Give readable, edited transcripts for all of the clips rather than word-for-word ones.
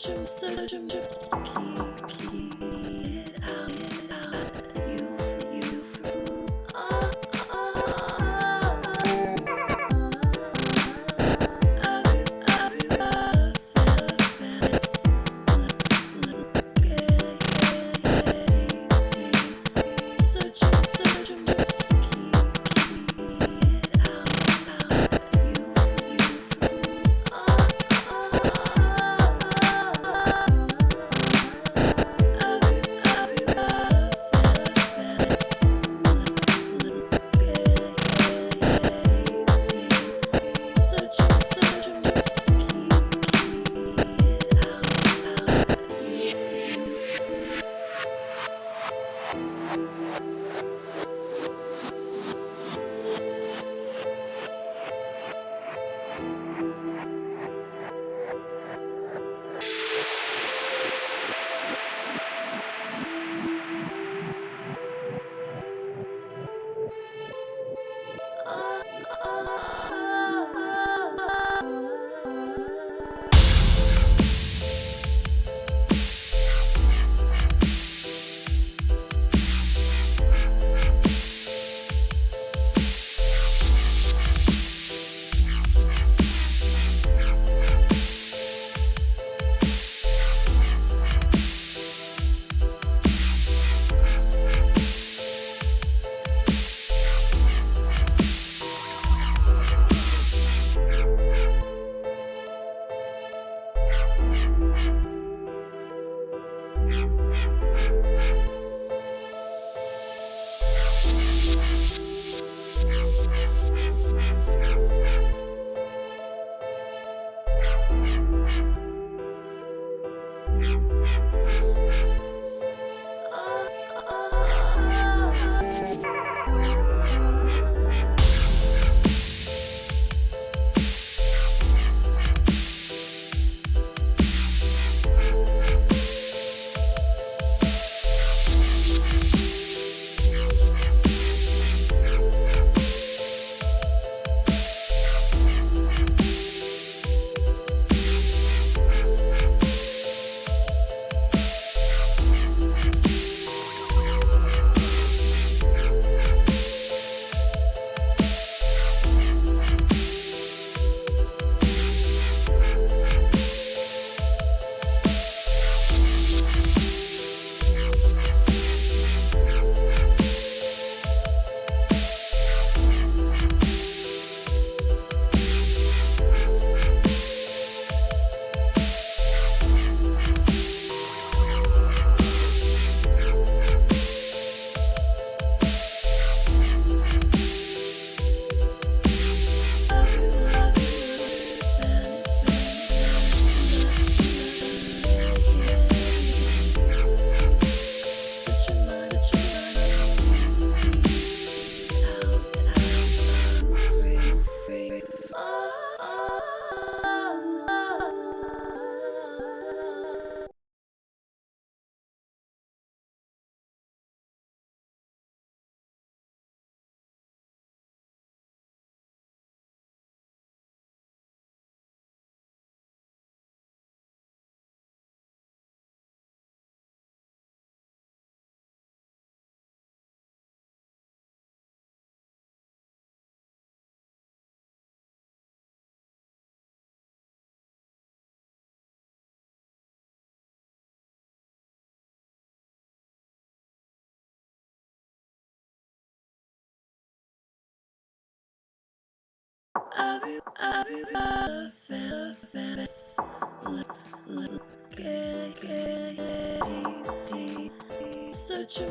search 'em, keep it out, you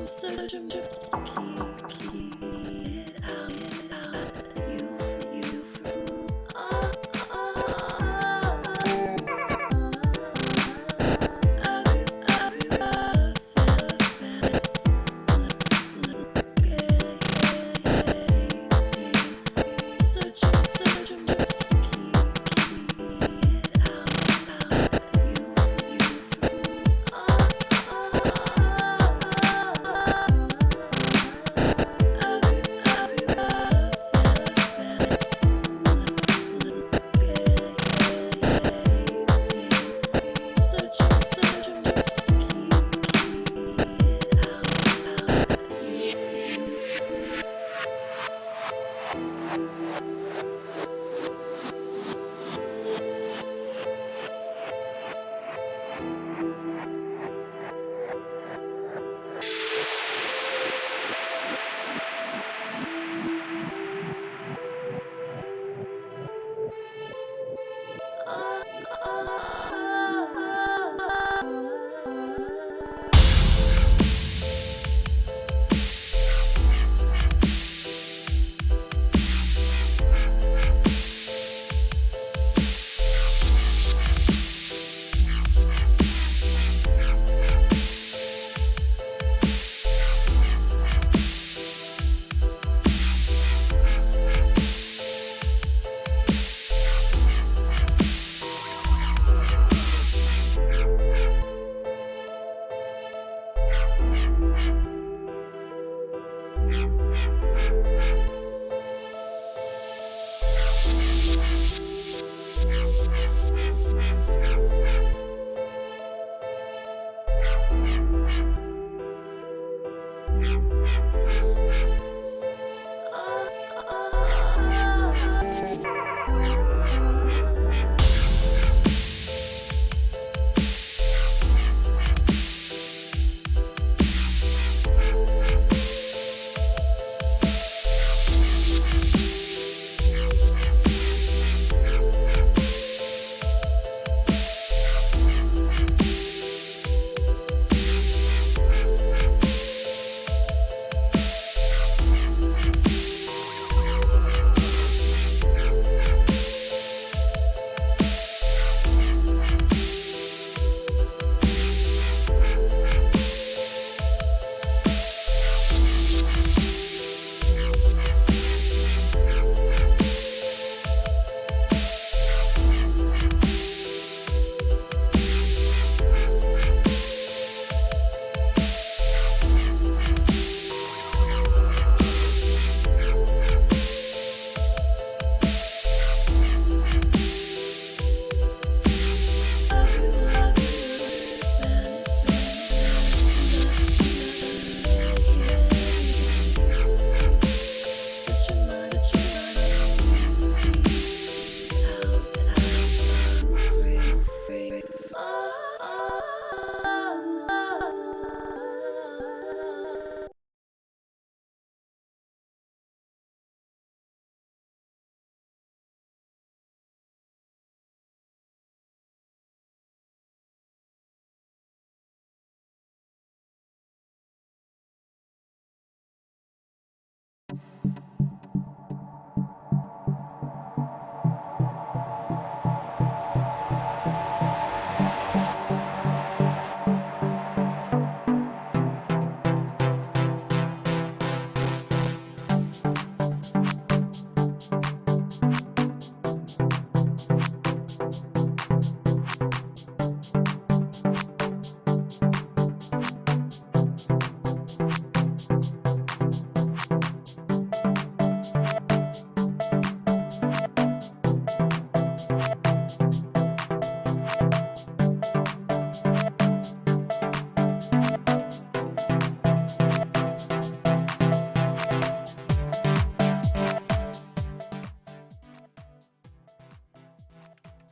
search 'em, keep it out, you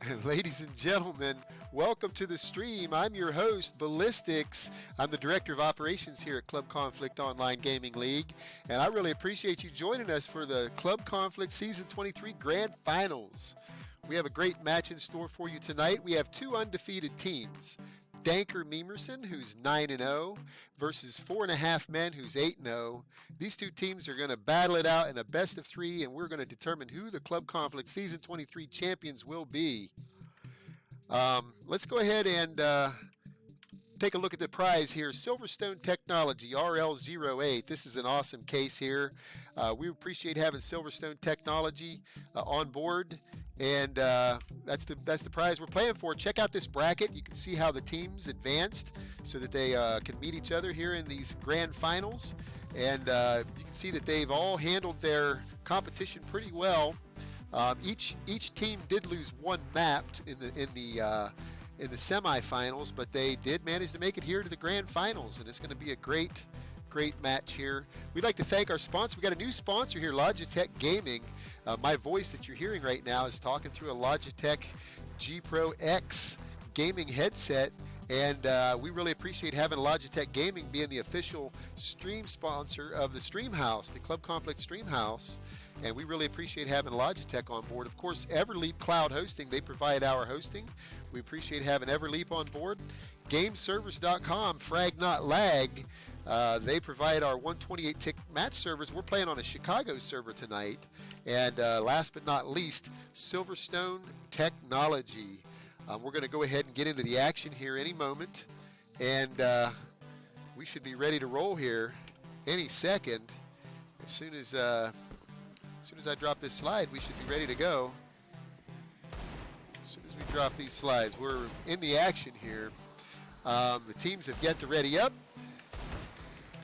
Ladies and gentlemen, welcome to the stream. I'm your host, Ballistics. I'm the Director of Operations here at ClubConflict Online Gaming League, and I really appreciate you joining us for the ClubConflict Season 23 Grand Finals. We have a great match in store for you tonight. We have two undefeated teams. DankerMemerson, who's 9-0, versus 4.5 Men, who's 8-0. These two teams are going to battle it out in a best of three, and we're going to determine who the ClubConflict Season 23 champions will be. Let's go ahead and take a look at the prize here. Silverstone Technology RL08. This is an awesome case here. We appreciate having Silverstone Technology on board. And that's the prize we're playing for. Check out this bracket. You can see how the teams advanced so that they can meet each other here in these grand finals. And you can see that they've all handled their competition pretty well. Each team did lose one map in the semifinals, but they did manage to make it here to the grand finals, and it's going to be a great match here. We'd like to thank our sponsor. We got a new sponsor here, Logitech Gaming. My voice that you're hearing right now is talking through a Logitech G Pro X gaming headset, and we really appreciate having Logitech Gaming being the official stream sponsor of the Stream House, the ClubConflict Stream House. And we really appreciate having Logitech on board. Of course, Everleap Cloud Hosting, they provide our hosting. We appreciate having Everleap on board. GameServers.com, Frag Not Lag, they provide our 128-tick match servers. We're playing on a Chicago server tonight. And last but not least, Silverstone Technology. We're going to go ahead and get into the action here any moment. And we should be ready to roll here any second. As soon as I drop this slide, we should be ready to go. As soon as we drop these slides, we're in the action here. The teams have yet to ready up,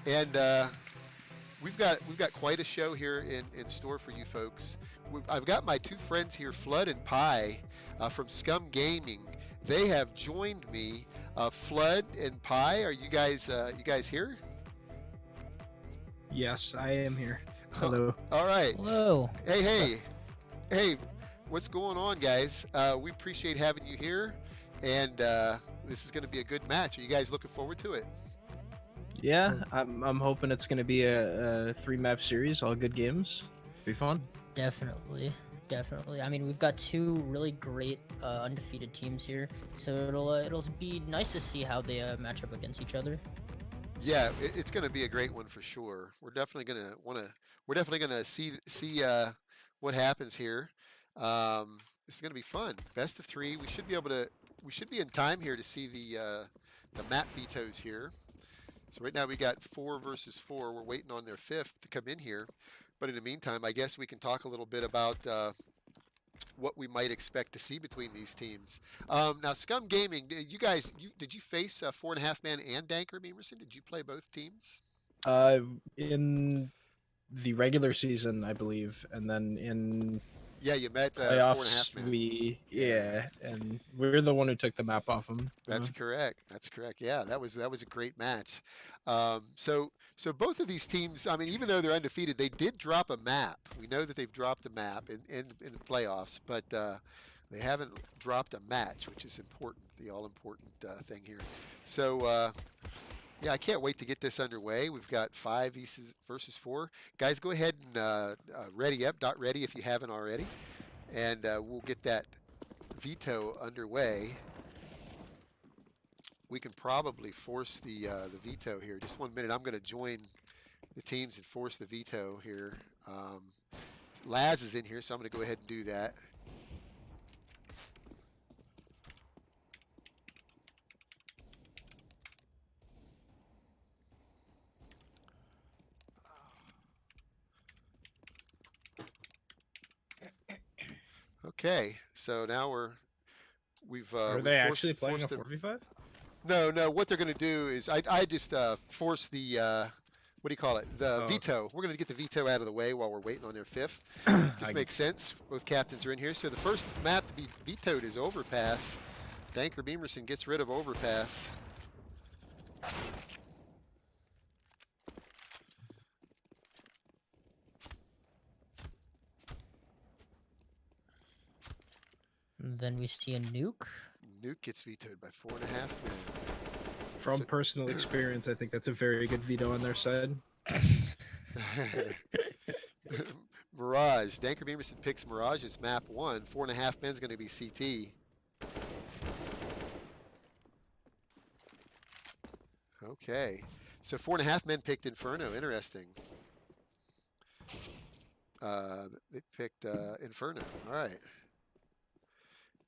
and we've got quite a show here in store for you folks. I've got my two friends here, Flood and Pi, from SKUM Gaming. They have joined me. Flood and Pi, are you guys here? Yes, I am here. Hello. All right. Hello. Hey, what's going on, guys? We appreciate having you here, and this is going to be a good match. Are you guys looking forward to it? Yeah, I'm hoping it's going to be a 3-map series, all good games. Be fun. Definitely. I mean, we've got two really great undefeated teams here, so it'll be nice to see how they match up against each other. Yeah, it's going to be a great one for sure. We're definitely going to see what happens here. This is going to be fun. Best of three. We should be in time here to see the map vetoes here. So right now we got 4 versus 4. We're waiting on their 5th to come in here. But in the meantime, I guess we can talk a little bit about what we might expect to see between these teams. Now, SKUM Gaming, did you face 4.5 Man and DankerMemerson? Did you play both teams? In the regular season, I believe, and then in you met playoffs, 4.5 Man. and we're the one who took the map off them. That's correct. Yeah, that was a great match. So both of these teams, I mean, even though they're undefeated, they did drop a map. We know that they've dropped a map in the playoffs, but they haven't dropped a match, which is important, the all-important thing here. So, yeah, I can't wait to get this underway. We've got 5 versus 4. Guys, go ahead and ready up, .ready if you haven't already, and we'll get that veto underway. We can probably force the veto here. Just 1 minute. I'm going to join the teams and force the veto here. Laz is in here, so I'm going to go ahead and do that. Okay, so now we've Are they actually playing a 4v5? No. What they're going to do is I just force the what do you call it? The veto. We're going to get the veto out of the way while we're waiting on their 5th. This makes sense. Both captains are in here. So the first map to be vetoed is Overpass. DankerMemerson gets rid of Overpass. And then we see a nuke. Nuke gets vetoed by 4.5 men. From So- personal experience, I think that's a very good veto on their side. Mirage. DankerMemerson picks Mirage as map 1. 4.5 men's going to be CT. Okay. So 4.5 men picked Inferno. Interesting. They picked Inferno. All right.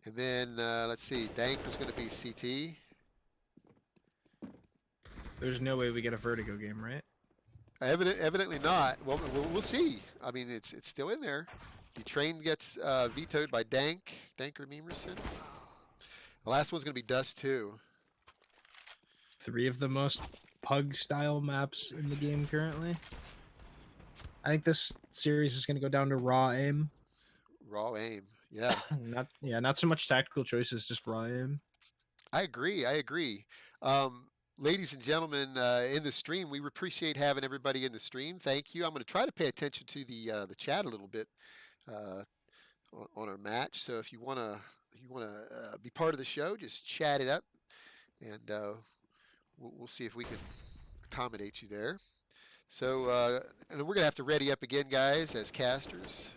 And then let's see. Danker's going to be CT. There's no way we get a Vertigo game, right? Evidently not. Well, we'll see. I mean, it's still in there. Train gets vetoed by DankerMemerson. The last one's going to be Dust 2. 3 of the most pug-style maps in the game currently. I think this series is going to go down to raw aim. Raw aim. Yeah. Not so much tactical choices, just raw aim. I agree. Ladies and gentlemen in the stream, we appreciate having everybody in the stream. Thank you. I'm going to try to pay attention to the chat a little bit on our match. So if you want to be part of the show, just chat it up, and we'll see if we can accommodate you there. So and we're going to have to ready up again, guys, as casters.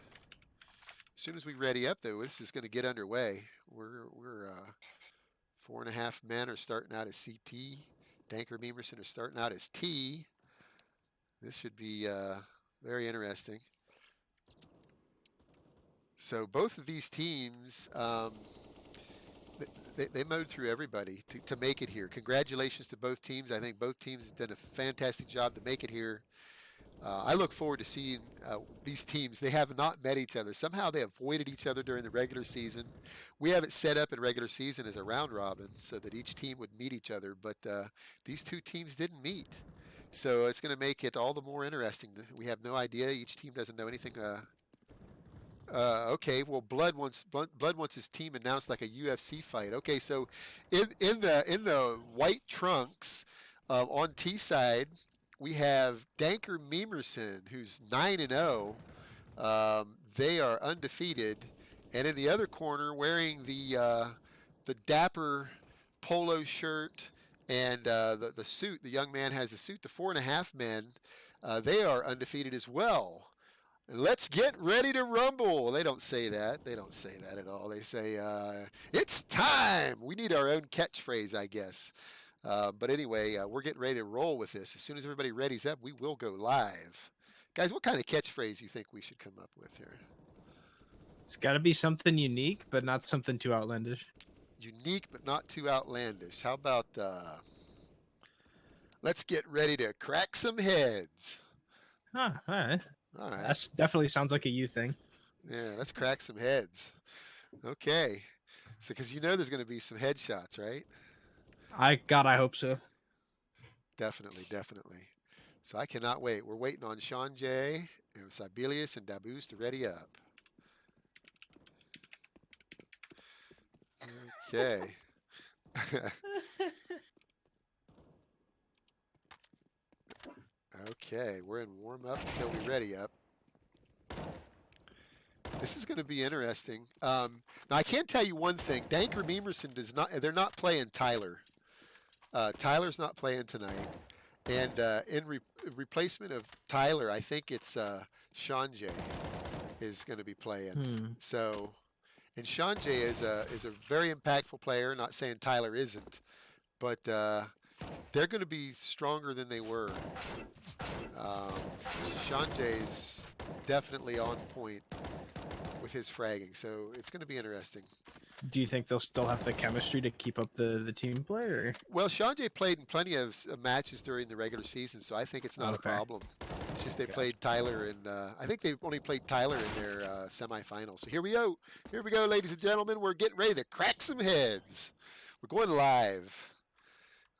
As soon as we ready up, though, this is going to get underway. We're 4.5 men are starting out as CT. DankerMemerson are starting out as T. This should be very interesting. So both of these teams, they mowed through everybody to make it here. Congratulations to both teams. I think both teams have done a fantastic job to make it here. I look forward to seeing these teams. They have not met each other. Somehow they avoided each other during the regular season. We have it set up in regular season as a round robin so that each team would meet each other, but these two teams didn't meet. So it's going to make it all the more interesting. We have no idea. Each team doesn't know anything. Okay, well, Blood wants his team announced like a UFC fight. Okay, so in the white trunks on T side, we have DankerMemerson, who's 9-0. They are undefeated, and in the other corner, wearing the dapper polo shirt and the suit. The young man has the suit. The 4.5 men, they are undefeated as well. Let's get ready to rumble. They don't say that. They don't say that at all. They say, it's time. We need our own catchphrase, I guess. But anyway, we're getting ready to roll with this. As soon as everybody readies up, we will go live. Guys, what kind of catchphrase do you think we should come up with here? It's got to be something unique, but not something too outlandish. Unique, but not too outlandish. How about, let's get ready to crack some heads. All right. All right. That definitely sounds like a you thing. Yeah, let's crack some heads. Okay. So, because you know there's going to be some headshots, right? I hope so. Definitely. So I cannot wait. We're waiting on Sean J. and Sibelius and Daboos to ready up. Okay. Okay, we're in warm up until we ready up. This is going to be interesting. Now I can tell you one thing. DankerMemerson does not. They're not playing Tyler. Tyler's not playing tonight. And in replacement of Tyler, I think it's Sean J is going to be playing. So, and Sean J is a very impactful player. Not saying Tyler isn't, but they're going to be stronger than they were. Sean J's definitely on point with his fragging, so it's going to be interesting. Do you think they'll still have the chemistry to keep up the team play? Or? Well, Sean J played in plenty of matches during the regular season, so I think it's not a problem. It's just they played Tyler, and I think they only played Tyler in their semifinals. So here we go, ladies and gentlemen. We're getting ready to crack some heads. We're going live.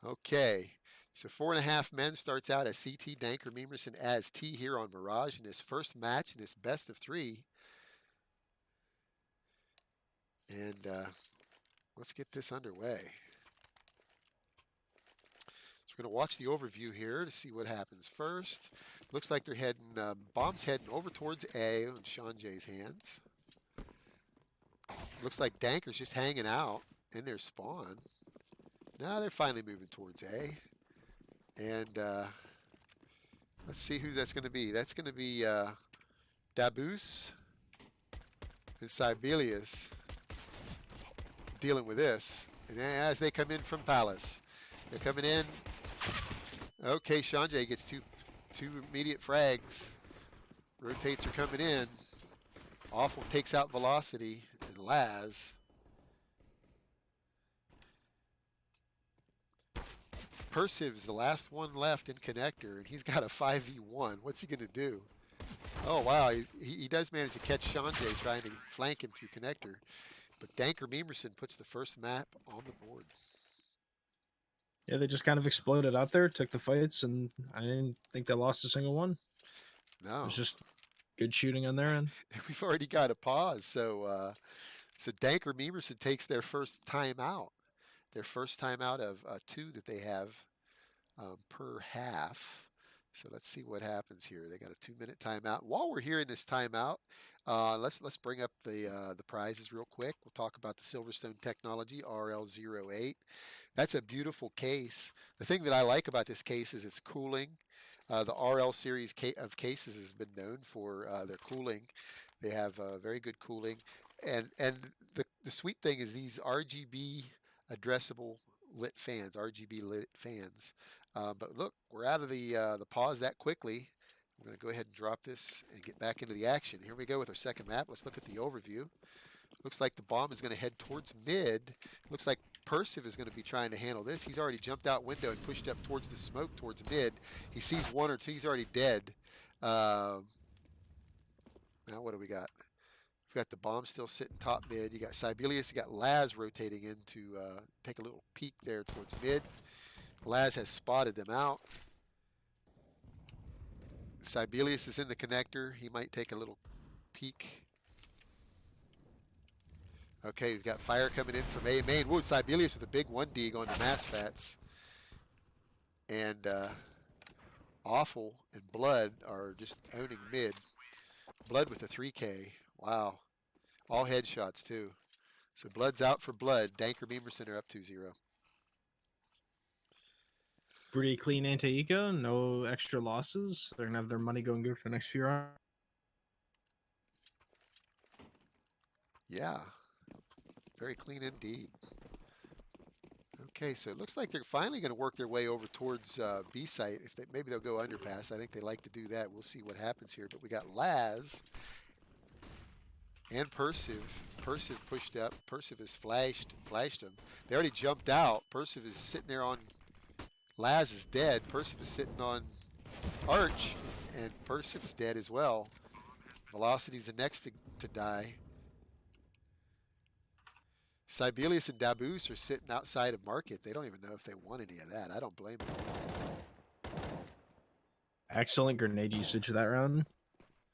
Okay. So 4.5 men starts out as CT. DankerMemerson as T here on Mirage in his first match in his best of 3. And let's get this underway. So we're going to watch the overview here to see what happens first. Looks like they're heading, bomb's heading over towards A on Sean J's hands. Looks like Danker's just hanging out in their spawn. Now they're finally moving towards A. And let's see who that's going to be. That's going to be Dabus and Sibelius dealing with this. And as they come in from Palace, they're coming in. Okay, Sanjay gets two immediate frags. Rotates are coming in. Awful takes out Velocity and Laz. Persiv's the last one left in connector, and he's got a 5v1. What's he going to do? Oh, wow. He does manage to catch Sanjay trying to flank him through connector. But DankerMemerson puts the first map on the board. Yeah, they just kind of exploded out there, took the fights, and I didn't think they lost a single one. It No. was just good shooting on their end. We've already got a pause. So DankerMemerson takes their first time out. Their first time out of 2 that they have per half. So let's see what happens here. They got a 2-minute timeout. While we're here in this timeout, let's bring up the prizes real quick. We'll talk about the Silverstone Technology RL08. That's a beautiful case. The thing that I like about this case is its cooling. The RL series of cases has been known for their cooling. They have very good cooling, and the sweet thing is these RGB addressable lit fans, RGB lit fans. But look, we're out of the pause that quickly. I'm going to go ahead and drop this and get back into the action. Here we go with our second map. Let's look at the overview. Looks like the bomb is going to head towards mid. Looks like Persiv is going to be trying to handle this. He's already jumped out window and pushed up towards the smoke towards mid. He sees 1 or 2. He's already dead. Now what do we got? We've got the bomb still sitting top mid. You got Sibelius. You got Laz rotating in to take a little peek there towards mid. Laz has spotted them out. Sibelius is in the connector. He might take a little peek. Okay, we've got fire coming in from A main. Whoa, Sibelius with a big 1D going to Massfats. And Awful and Blood are just owning mid. Blood with a 3K. Wow. All headshots too. So Blood's out for Blood. DankerMemerson are up 2-0. Pretty clean anti-eco, no extra losses. They're going to have their money going good for the next few rounds. Yeah. Very clean indeed. Okay, so it looks like they're finally going to work their way over towards B site. If maybe they'll go underpass. I think they like to do that. We'll see what happens here. But we got Laz and Persiv. Persiv pushed up. Persiv has flashed him. They already jumped out. Persiv is sitting there on. Laz is dead. Persiv is sitting on Arch, and Persiv is dead as well. Velocity's the next to die. Sibelius and Dabus are sitting outside of market. They don't even know if they want any of that. I don't blame them. Excellent grenade usage that round.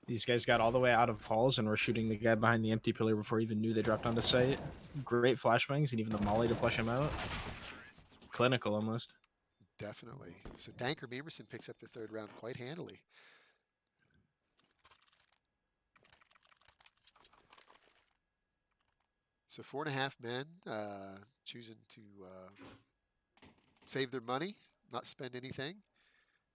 These guys got all the way out of halls and were shooting the guy behind the empty pillar before he even knew they dropped onto site. Great flashbangs and even the molly to flush him out. Clinical almost. Definitely. So DankerMemerson picks up the 3rd round quite handily. So 4.5 men choosing to save their money, not spend anything.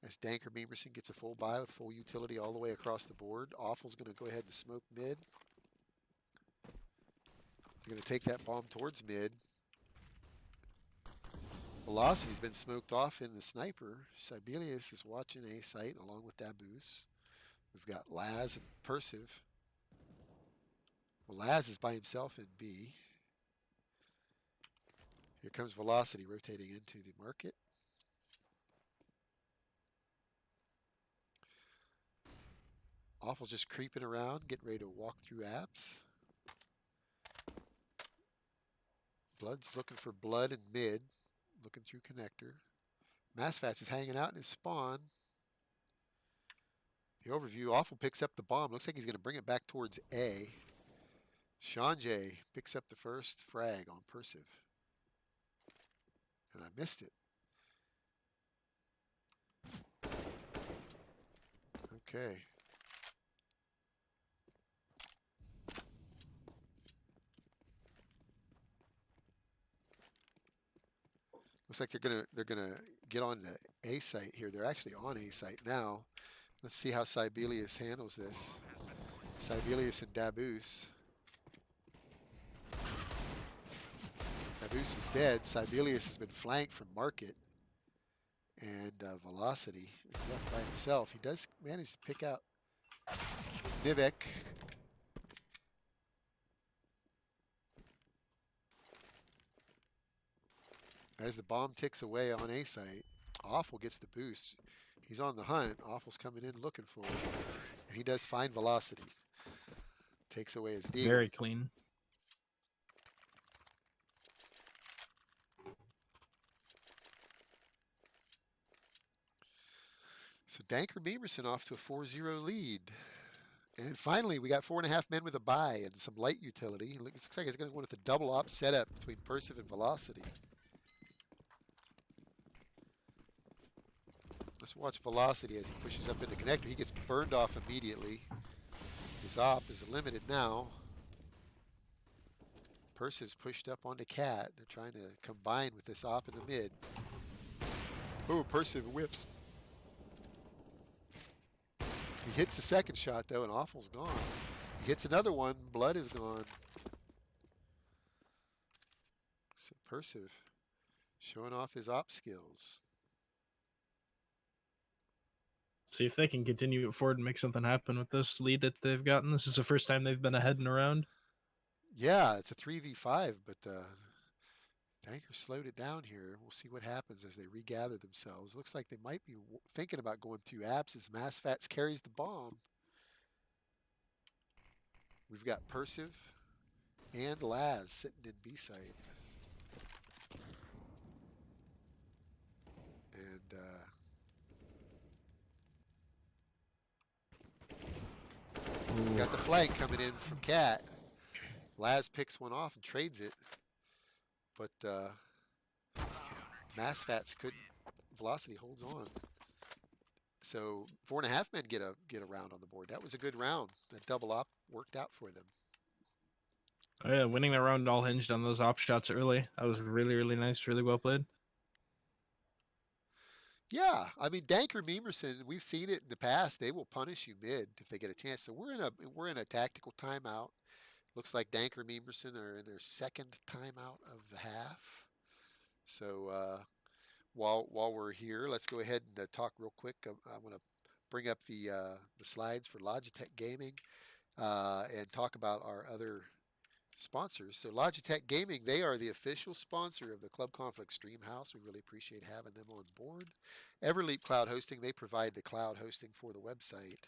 As DankerMemerson gets a full buy with full utility all the way across the board. Awful's going to go ahead and smoke mid. They're going to take that bomb towards mid. Velocity's been smoked off in the sniper. Sibelius is watching A site along with Dabus. We've got Laz and Persiv. Well, Laz is by himself in B. Here comes Velocity rotating into the market. Awful's just creeping around, getting ready to walk through apps. Blood's looking for Blood in mid, looking through connector. Massfats is hanging out in his spawn. The overview, Awful picks up the bomb. Looks like he's going to bring it back towards A. Sanjay picks up the first frag on Persiv. And I missed it. Okay. Looks like they're gonna get on the A site here. They're actually on A site now. Let's see how Sibelius handles this. Sibelius and Dabus. Dabus is dead. Sibelius has been flanked from Market. And Velocity is left by himself. He does manage to pick out Vivek. As the bomb ticks away on A site, Awful gets the boost. He's on the hunt. Awful's coming in looking for it. And he does find Velocity. Takes away his D. Very clean. So DankerMemerson off to a 4-0 lead. And finally, we got 4.5 men with a buy and some light utility. It looks like it's going to go with a double op setup between Perciv and Velocity. Let's watch Velocity as he pushes up into connector. He gets burned off immediately. His op is limited now. Perciv's pushed up onto Cat. They're trying to combine with this op in the mid. Oh, Perciv whiffs. He hits the second shot, though, and Awful's gone. He hits another one. Blood is gone. So Perciv showing off his op skills. See if they can continue it forward and make something happen with this lead that they've gotten. This is the first time they've been ahead and around. Yeah, it's a 3v5, but Danker slowed it down here. We'll see what happens as they regather themselves. Looks like they might be thinking about going through apps as Massfats carries the bomb. We've got Perciv and Laz sitting in B site. And we got the flank coming in from Cat. Laz picks one off and trades it. But Massfats couldn't. Velocity holds on. So 4.5 men get a round on the board. That was a good round. That double op worked out for them. Oh yeah, winning that round all hinged on those op shots early. That was really, really nice. Really well played. Yeah, I mean DankerMemerson, we've seen it in the past. They will punish you mid if they get a chance. So we're in a tactical timeout. Looks like DankerMemerson are in their second timeout of the half. So while we're here, let's go ahead and talk real quick. I want to bring up the slides for Logitech Gaming and talk about our other sponsors. So Logitech Gaming, they are the official sponsor of the ClubConflict Stream House. We really appreciate having them on board. Everleap Cloud Hosting, they provide the cloud hosting for the website.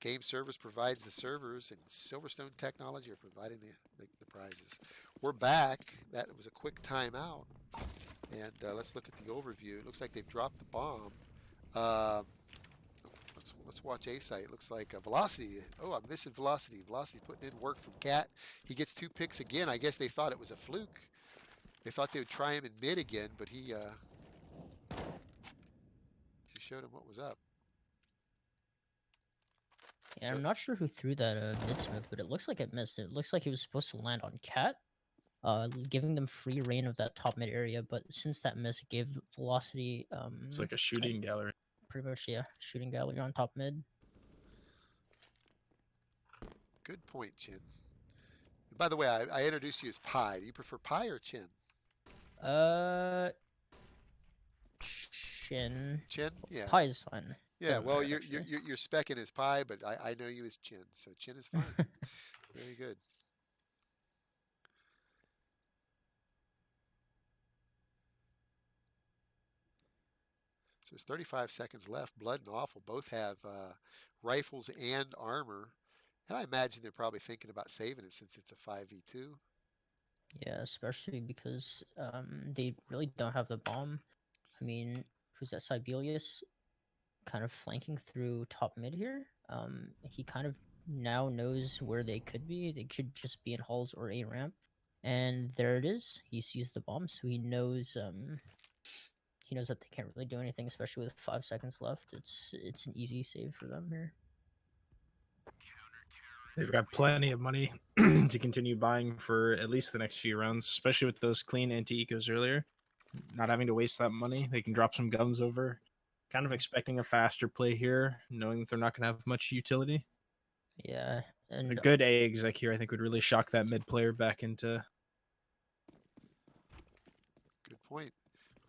Game Service provides the servers, and Silverstone Technology are providing the prizes. We're back. That was a quick timeout. And let's look at the overview. It looks like they've dropped the bomb. Let's watch A site. Looks like Velocity. Oh, I'm missing Velocity. Velocity's putting in work from Cat. He gets 2 picks again. I guess they thought it was a fluke. They thought they would try him in mid again, but he showed him what was up. Yeah, I'm not sure who threw that mid smoke, but it looks like it missed. It looks like he was supposed to land on Cat, giving them free reign of that top mid area. But since that miss, it gave Velocity It's like a shooting gallery. pretty much, yeah, shooting gallery on top mid. Good point, Chin. And by the way, I introduced you as Pi. Do you prefer Pi or Chin? Chin. Chin? Yeah. Pi is fine. Yeah, Doesn't well, matter, you're specking as Pi, but I know you as Chin, so Chin is fine. Very good. So there's 35 seconds left. Blood and Awful both have rifles and armor, and I imagine they're probably thinking about saving it since it's a 5v2. Yeah, especially because they really don't have the bomb. I mean, who's that? Sibelius kind of flanking through top mid here. He kind of now knows where they could be. They could just be in halls or A ramp. And there it is. He sees the bomb, so he knows that they can't really do anything, especially with 5 seconds left. It's an easy save for them here. They've got plenty of money to continue buying for at least the next few rounds, especially with those clean anti-ecos earlier. not having to waste that money. They can drop some guns over. Kind of expecting a faster play here, knowing that they're not going to have much utility. Yeah, A and good A exec here, I think, would really shock that mid player back into Good point.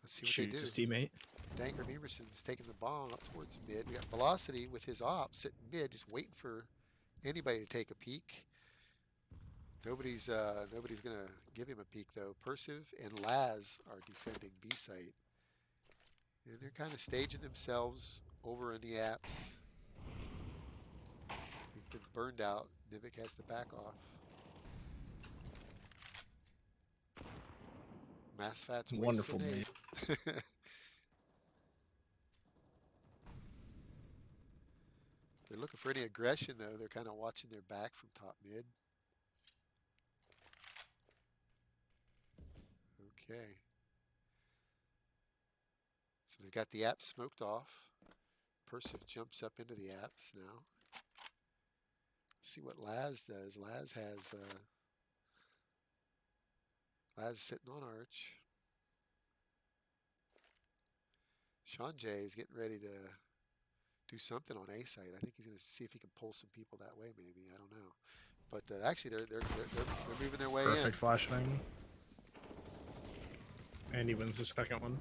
Let's see what they shoots do. his teammate. DankerMemerson's taking the bomb up towards mid. We got Velocity with his op sitting mid, just waiting for anybody to take a peek. Nobody's gonna give him a peek though. Perciv and Laz are defending B site, and they're kind of staging themselves over in the apps. They've been burned out. Nivik has to back off. Massfat's Wonderful wasting nade. aid. They're looking for any aggression though. They're kind of watching their back from top mid. Okay. So they've got the apps smoked off. Perciv jumps up into the apps now. Let's see what Laz does. Laz is sitting on Arch. Sean J is getting ready to do something on A site. I think he's going to see if he can pull some people that way. Maybe, I don't know. But actually, they're moving their way in. Perfect flashbang. And he wins the second one.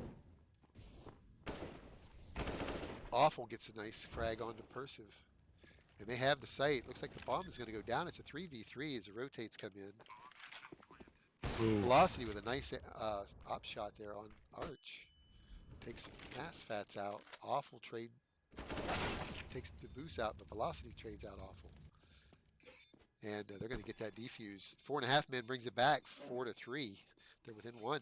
Awful gets a nice frag onto Perciv. And they have the site. Looks like the bomb is going to go down. It's a 3v3 as the rotates come in. Ooh. Velocity with a nice op shot there on Arch. Takes Massfats out. Awful trade. Takes the boost out, but Velocity trades out Awful. And they're going to get that defuse. 4.5 men brings it back 4-3. They're within 1.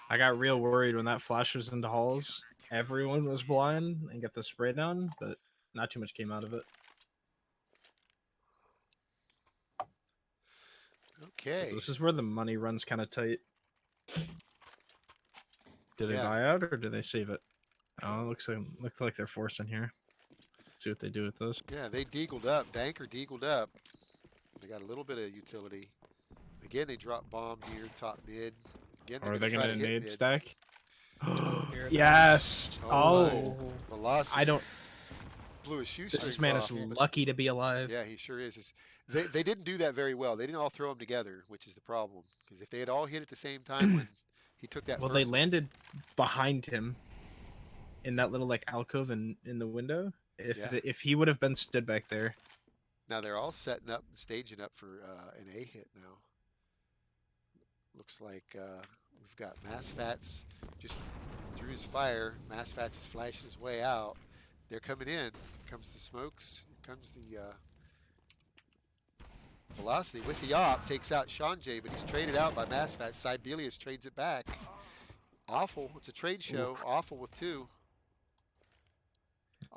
I got real worried when that flash was into halls. Everyone was blind and get the spray down, but not too much came out of it. Okay. This is where the money runs kind of tight. Do they Yeah. buy out or do they save it? Oh, it looks like they're forcing here. Let's see what they do with this. Yeah, they deagled up. Danker deagled up. They got a little bit of utility. Again, they drop bomb near top mid. Again, Or are they're they going gonna to hit nade mid. stack? Here it Yes. Oh, Oh, Velocity I don't. blew his shoestrings This man off. is but- lucky to be alive. Yeah, he sure is. They didn't do that very well. They didn't all throw them together, which is the problem. Because if they had all hit at the same time when he took that Well, first they one- landed behind him in that little like alcove in the window. Yeah. If he would have been stood back there, Now they're all setting up, staging up for an A hit now. Looks like we've got Massfats just through his fire. Massfats is flashing his way out. They're coming in. Here comes the smokes. Here comes the Velocity with the op. Takes out Sean J, but he's traded out by Massfats. Sibelius trades it back. Awful. It's a trade show. Awful with 2.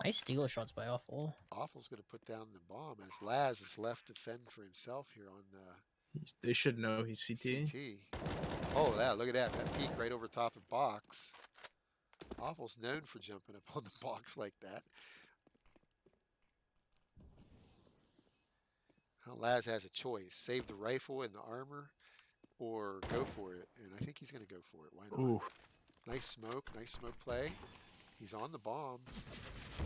Nice steal shots by Awful. Awful's going to put down the bomb as Laz is left to fend for himself here on they should know he's CT. CT. Oh, yeah, look at that. That peak right over top of box. Awful's known for jumping up on the box like that. Now Laz has a choice. Save the rifle and the armor or go for it. And I think he's going to go for it. Why not? Ooh, Nice smoke play. He's on the bomb.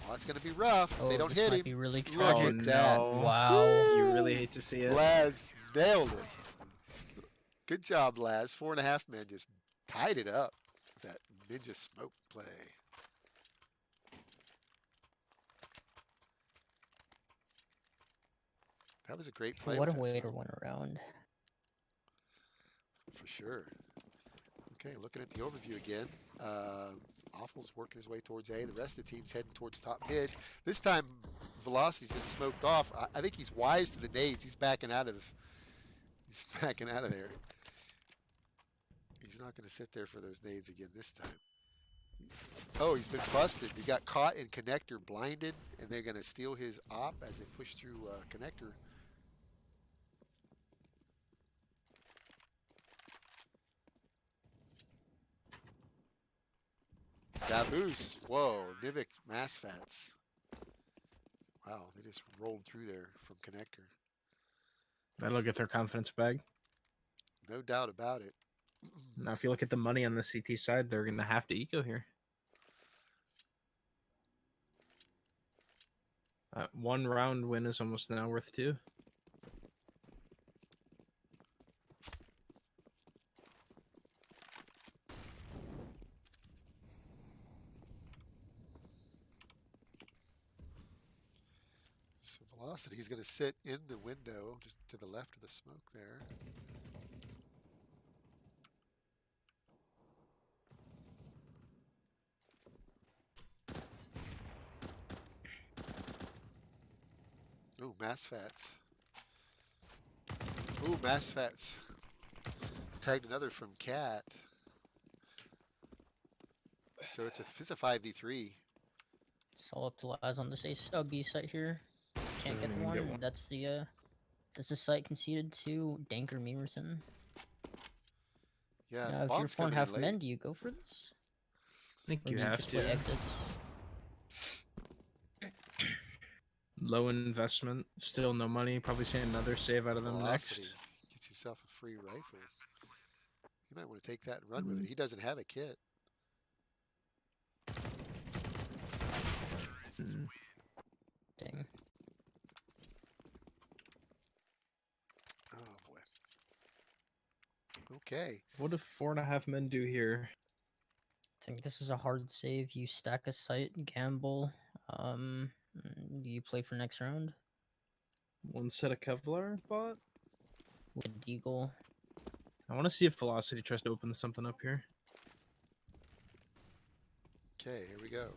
Oh, it's going to be rough. If Oh, they don't this hit might him. be really Look tragic. at that. no. Wow. You really hate to see it. Laz nailed it. Good job, Laz. 4.5 men just tied it up with that ninja smoke play. That was a great play. What a with that way to smoke, win around. for sure. Okay, looking at the overview again. Awful's working his way towards A. The rest of the team's heading towards top mid. This time, Velocity's been smoked off. I think he's wise to the nades. He's backing out of there. He's not going to sit there for those nades again this time. Oh, he's been busted. He got caught in connector, blinded, and they're going to steal his op as they push through connector. Daboose. Whoa, Nivik Massfats. Wow, they just rolled through there from connector. That'll get their confidence back. No doubt about it. Now, if you look at the money on the CT side, they're going to have to eco here. One round win is almost now worth 2. So Velocity is going to sit in the window, just to the left of the smoke there. Oh, mass fats. Oh, mass fats. Tagged another from Cat. So it's a 5v3. It's all up to Laz on this B site here. Can't get Couldn't even one. get And one. that's the site conceded to DankerMemerson. Yeah, Now, the if you're bomb's 4.5 coming in late. men, do you go for this? I think Or you do you have just play to. exits? Low investment, still no money. Probably see another save out of them Velocity next. gets himself a free rifle. You might want to take that and run with it. He doesn't have a kit. Mm. Dang. Oh boy. Okay. What do 4.5 men do here? I think this is a hard save. You stack a site, gamble. You play for next round One set of Kevlar bot. with Deagle. I want to see if Velocity tries to open something up here. Okay, here we go.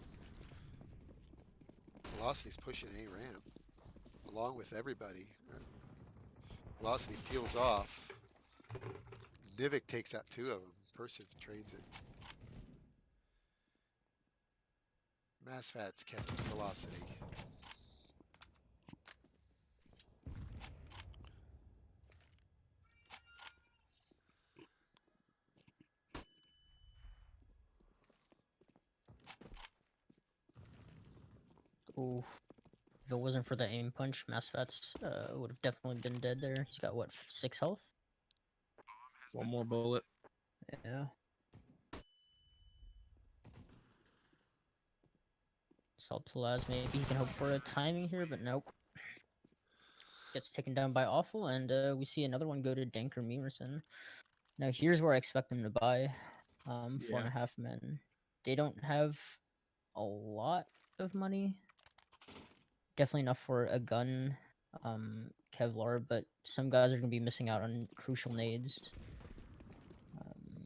Velocity's pushing A ramp along with everybody. Velocity peels off. Nivik takes out 2 of them. Persiv trades it. Mass Fats catches Velocity. Ooh. If it wasn't for the aim punch, Massfats would have definitely been dead there. He's got, what, 6 health? One more bullet. Yeah. Salt to Laz, maybe he can hope for a timing here, but nope. Gets taken down by Awful, and we see another one go to DankerMemerson. Now here's where I expect them to buy. 4.5 men. They don't have a lot of money. Definitely enough for a gun, Kevlar, but some guys are going to be missing out on crucial nades.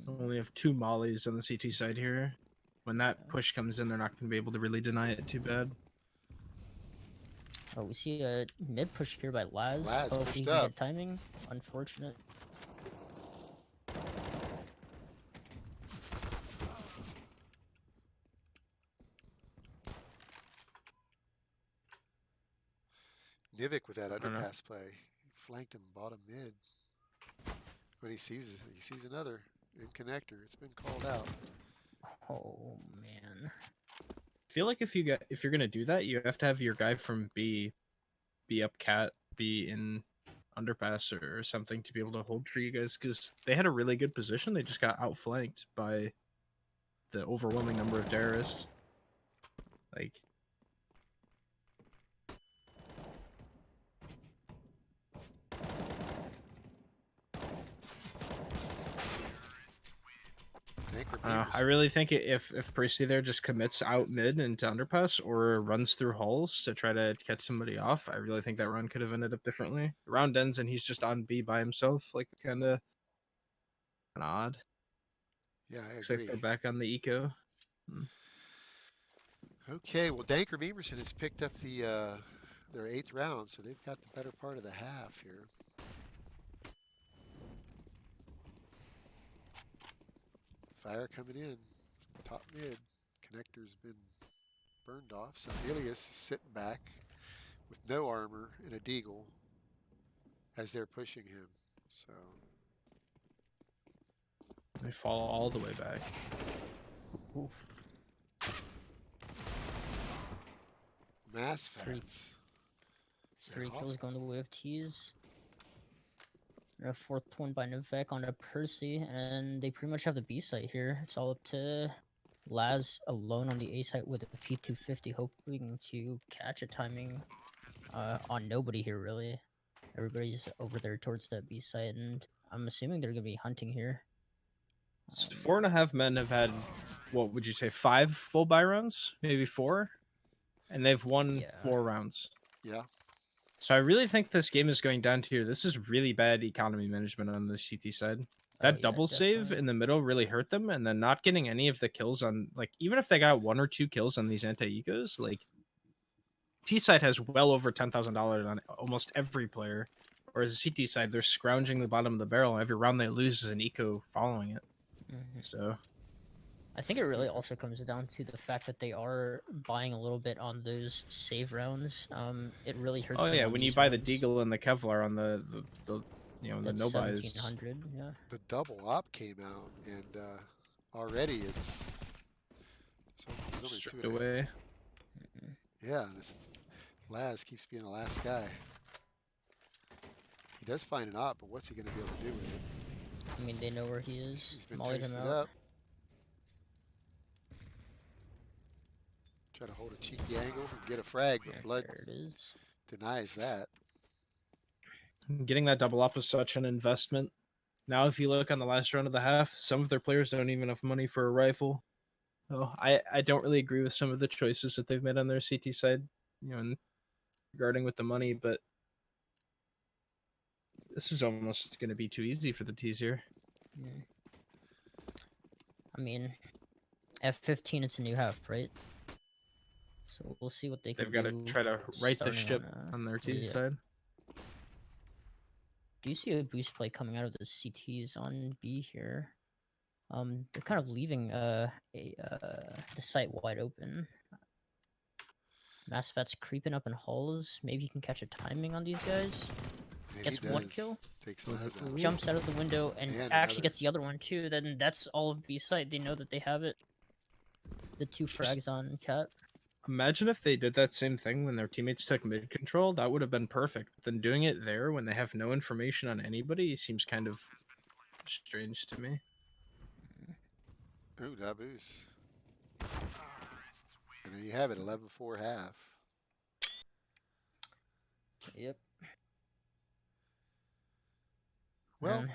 Only have 2 mollies on the CT side here. When that push comes in, they're not going to be able to really deny it too bad. Oh, we see a mid push here by Laz. Laz Hopefully pushed he can up. get timing. Unfortunate. Nivik with that don't know. underpass play. He flanked him bottom mid. But he sees another in connector. It's been called out. Oh man. I feel like if you're gonna do that, you have to have your guy from B up cat, be in underpass or something to be able to hold for you guys, because they had a really good position. They just got outflanked by the overwhelming number of terrorists. Like, I really think if Priesty there just commits out mid into underpass or runs through halls to try to catch somebody off, I really think that run could have ended up differently. The round ends and he's just on B by himself, like kind of odd. Yeah, I Looks agree. like they're back on the eco. Okay, well, DankerMemerson has picked up the their 8th round, so they've got the better part of the half here. Fire coming in from top mid. Connector's been burned off. Sibelius is sitting back with no armor and a deagle as they're pushing him. So They fall all the way back. Oof. mass fats. 3 kills going the way of T's. And a fourth one by Nivek on a Percy, and they pretty much have the B site here. It's all up to Laz alone on the A site with a P250, hoping to catch a timing on nobody here, really. Everybody's over there towards that B site, and I'm assuming they're going to be hunting here. So 4.5 men have had, what would you say, 5 full buy rounds? Maybe 4? And they've won Yeah. 4 rounds. Yeah. So I really think this game is going down to here. This is really bad economy management on the CT side. That yeah, double save definitely. in the middle really hurt them, and then not getting any of the kills on, like, even if they got 1 or 2 kills on these anti-ecos, like, T side has well over $10,000 on almost every player, whereas the CT side, they're scrounging the bottom of the barrel. Every round they lose is an eco following it. So I think it really also comes down to the fact that they are buying a little bit on those save rounds. It really hurts. oh them yeah, on when you these buy the rounds. Deagle and the Kevlar on the you know, the That's no buys. 1700. Yeah. The double op came out, and already it's there's only Stripped 2 and a- away. Yeah, and this Laz keeps being the last guy. He does find an op, but what's he going to be able to do with it? I mean, they know where he is. He's been Mollied him toasted out. up. Try to hold a cheeky angle and get a frag, but Yeah, Blood there it is. denies that. Getting that double up was such an investment. Now, if you look on the last round of the half, some of their players don't even have money for a rifle. So I don't really agree with some of the choices that they've made on their CT side, you know, regarding with the money, but this is almost going to be too easy for the T's here. Yeah. I mean, F15, it's a new half, right? So we'll see what they can They've got to do. try to right the starting ship on, on their T yeah. side. Do you see a boost play coming out of the CTs on B here? They're kind of leaving the site wide open. Massfat's creeping up in hulls. Maybe he can catch a timing on these guys. Maybe Gets he one does. kill. Takes Laz out. Jumps out of the window and And actually another. gets the other one too. Then that's all of B site. They know that they have it. The 2 frags on Cat. Imagine if they did that same thing when their teammates took mid control. That would have been perfect. Then doing it there when they have no information on anybody seems kind of strange to me. Ooh, Daboos. And there you have it, 11-4 half. Yep. Well, Man,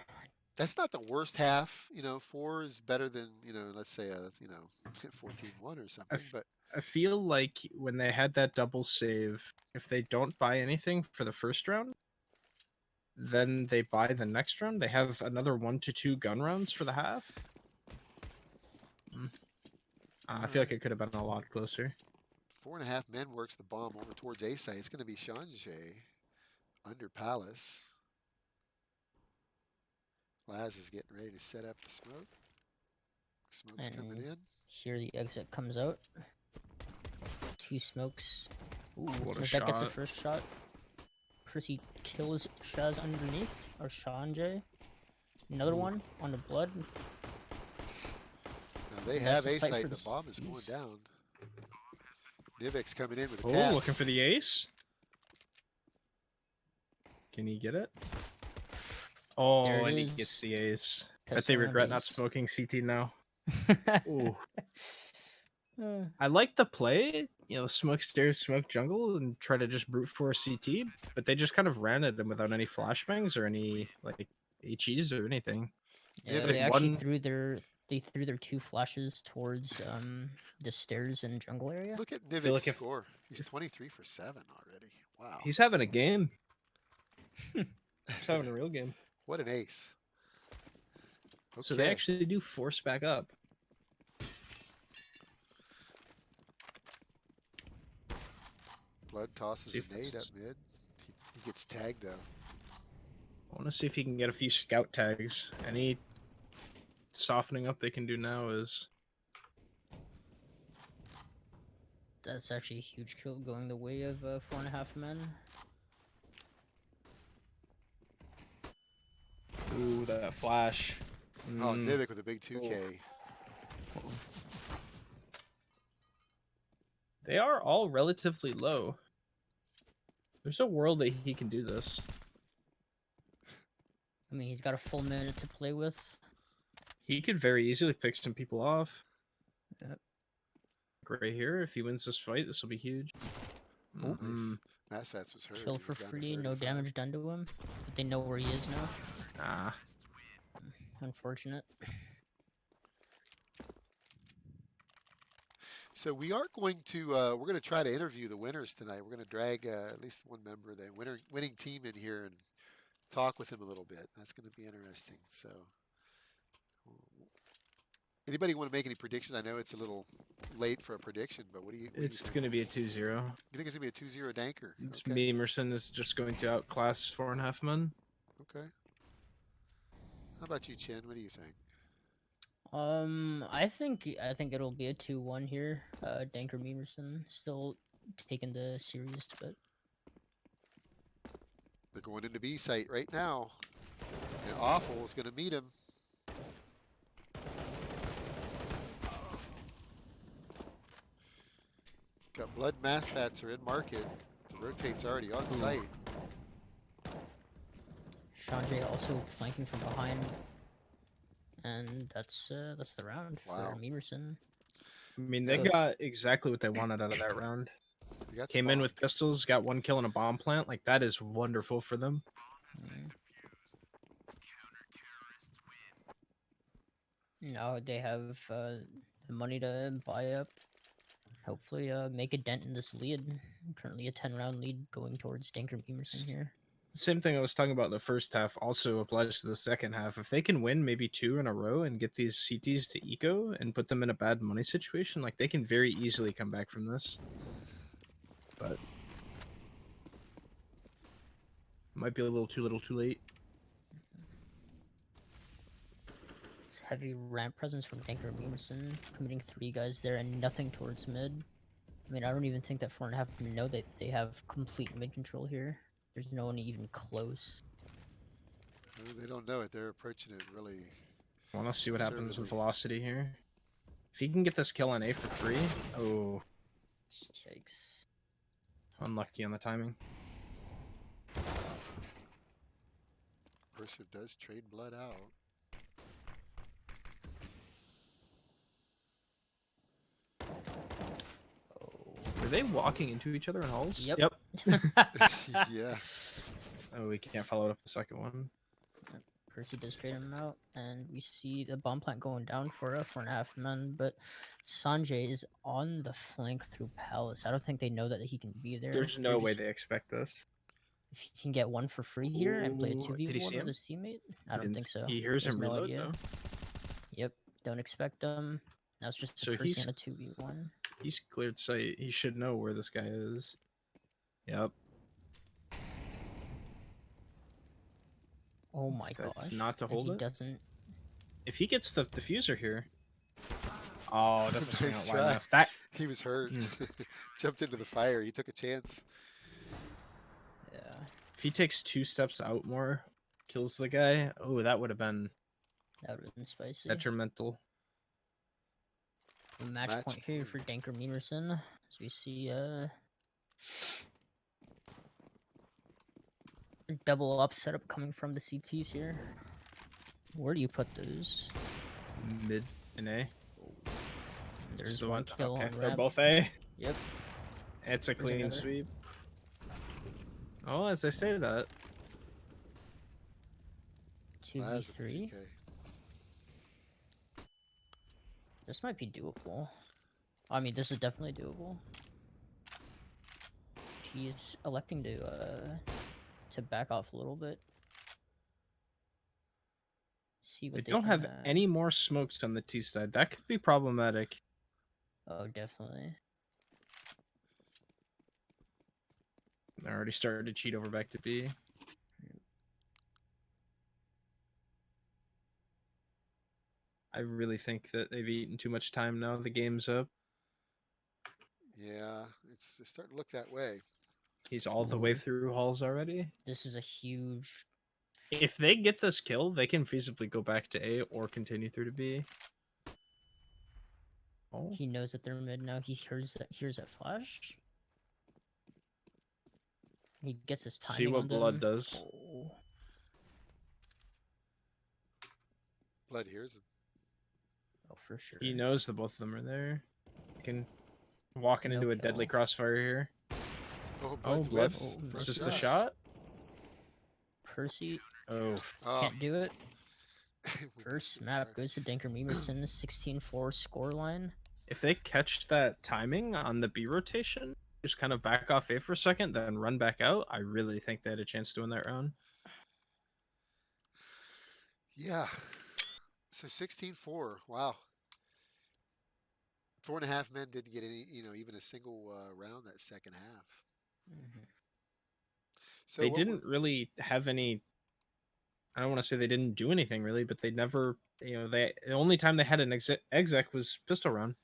that's not the worst half. You know, 4 is better than, you know, let's say a, 14-1 or something. But I feel like when they had that double save, if they don't buy anything for the first round, then they buy the next round. They have another 1 to 2 gun rounds for the half. I feel like it could have been a lot closer. 4.5 men works the bomb over towards A site. It's going to be Shanjay under Palace. Laz is getting ready to set up the smoke. Smoke's And coming in. here the exit comes out. 2 smokes. Ooh, what a That gets the shot. first shot. Percy kills Shaz underneath, or Shanjay. Another one on the blood. Now they That's have the A site site. for The the bomb is going East. down. Nivik's coming in with a Oh, tap. looking for the ace. Can he get it? Oh, There it and he is. gets the ace. Bet Pistol they round regret not ace. smoking CT now. Ooh. Uh, I like the play, you know, smoke stairs, smoke jungle, and try to just brute force CT, but they just kind of ran at him without any flashbangs or any like HEs or anything. yeah, Nivik- they actually one- threw their 2 flashes towards the stairs and jungle area. Look at feel Nivik's like if- score. He's 23 for 7 already. Wow. He's having a game. He's having a real game. What an ace. Okay. So they actually do force back up. Blood tosses See if a nade up it's- mid. He gets tagged though. I want to see if he can get a few scout tags. Any softening up they can do now is That's actually a huge kill going the way of 4.5 men. ooh that flash. Oh, Nivik with a big 2K. They are all relatively low. There's a world that he can do this. I mean, he's got a full minute to play with. He could very easily pick some people off. Yep. Right here, if he wins this fight, this will be huge. Oh. Nice. Massfats was hurt. Kill He for was down to free, no 35. damage done to him. But they know where he is now. Ah, Unfortunate. So we are going to we're going to try to interview the winners tonight. We're going to drag at least one member of the winning team in here and talk with him a little bit. That's going to be interesting. So, anybody want to make any predictions? I know it's a little late for a prediction, but what do you? it's think? going to be a 2-0. You think it's going to be a 2-0 Danker? It's Okay. Memerson is just going to outclass 4.5 men. Okay. How about you, Chen? What do you think? I think it'll be a 2-1 here. DankerMemerson still taking the series, but They're going into B site right now, and Awful is going to meet him. Got blood mass fats are in market. The rotate's already on site. Sanjay also flanking from behind, and that's the round Wow. for Memerson. I mean, they got exactly what they wanted out of that round. They got the Came in bomb. with pistols, got 1 kill and a bomb plant. Like, that is wonderful for them. Now they have the money to buy up. Hopefully, make a dent in this lead. Currently a 10-round lead going towards DankerMemerson here. Same thing I was talking about in the first half also applies to the second half. If they can win maybe 2 in a row and get these CTs to eco and put them in a bad money situation, like, they can very easily come back from this. But might be a little too late. It's heavy ramp presence from DankerMemerson, committing 3 guys there and nothing towards mid. I mean, I don't even think that 4.5 know that they have complete mid control here. There's no one even close. They don't know it. They're approaching it really. I want to see what happens with conservatively. velocity here. If he can get this kill on A for 3, oh, Yikes. unlucky on the timing. Persiv does trade blood out. Are they walking into each other in halls? Yep. Yeah. Oh, we can't follow up the second one. Percy does trade him out, and we see the bomb plant going down for a 4.5 men, but Sanjay is on the flank through Palace. I don't think they know that he can be there. There's no way they expect this. If he can get one for free here and play a Ooh, did he 2v1 see with him? his teammate, I don't think so. He hears He has him no reload, idea. though. Yep, don't expect them. Now it's just a So Percy he's- on a 2v1. He's cleared sight. He should know where this guy is. Yep. Oh my That's gosh. not to and hold he it? doesn't. If he gets the diffuser here. Oh, it doesn't swing Nice out wide try. enough. That He was hurt. Jumped into the fire. He took a chance. Yeah. if he takes 2 steps out more, kills the guy. Oh, that would have been That would have been spicy. detrimental. Match point here for DankerMemerson. As we see double up setup coming from the CTs here. Where do you put those? Mid and A. There's Still one in- kill okay, on they're ramp. both A. Yep. It's a There's clean another. sweep. Oh, as I say that. 2v3. This might be doable. I mean, this is definitely doable. He's electing to back off a little bit. See They what they don't can, have any more smokes on the T side. That could be problematic. Oh, definitely. They already started to cheat over back to B. I really think that they've eaten too much time now. The game's up. Yeah, it's starting to look that way. He's all the way through halls already. This is a huge. If they get this kill, they can feasibly go back to A or continue through to B. Oh, He knows that they're mid now. He hears that flash. He gets his timing. see what on blood them. does. Oh. Blood hears him. Oh, for sure. He knows that both of them are there. He can walking No into a deadly kill. crossfire here. Oh, Oh, Blood's Blood. whiffs. Oh, Is First this the shot. shot? Percy Oh, Oh, can't do it. we First missed it. map Sorry. goes to DankerMemerson, 16-4 scoreline. if they catch that timing on the B rotation, just kind of back off A for a second, then run back out, I really think they had a chance to win that round. Yeah. So 16-4. Wow. 4.5 men didn't get any, even a single round that second half. Mhm. So They what didn't really have any. I don't want to say they didn't do anything really, but they never. The only time they had an exec was pistol round.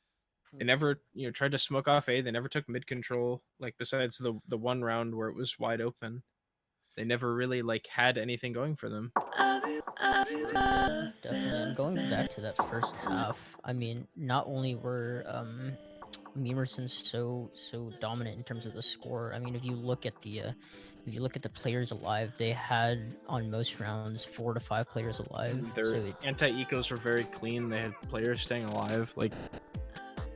They never, tried to smoke off A. They never took mid control. Like besides the one round where it was wide open, they never really had anything going for them. Yeah, definitely. And going back to that first half, I mean, not only were Memerson so dominant in terms of the score. I mean, if you look at the players alive, they had on most rounds 4 to 5 players alive. Their anti-ecos were very clean. They had players staying alive.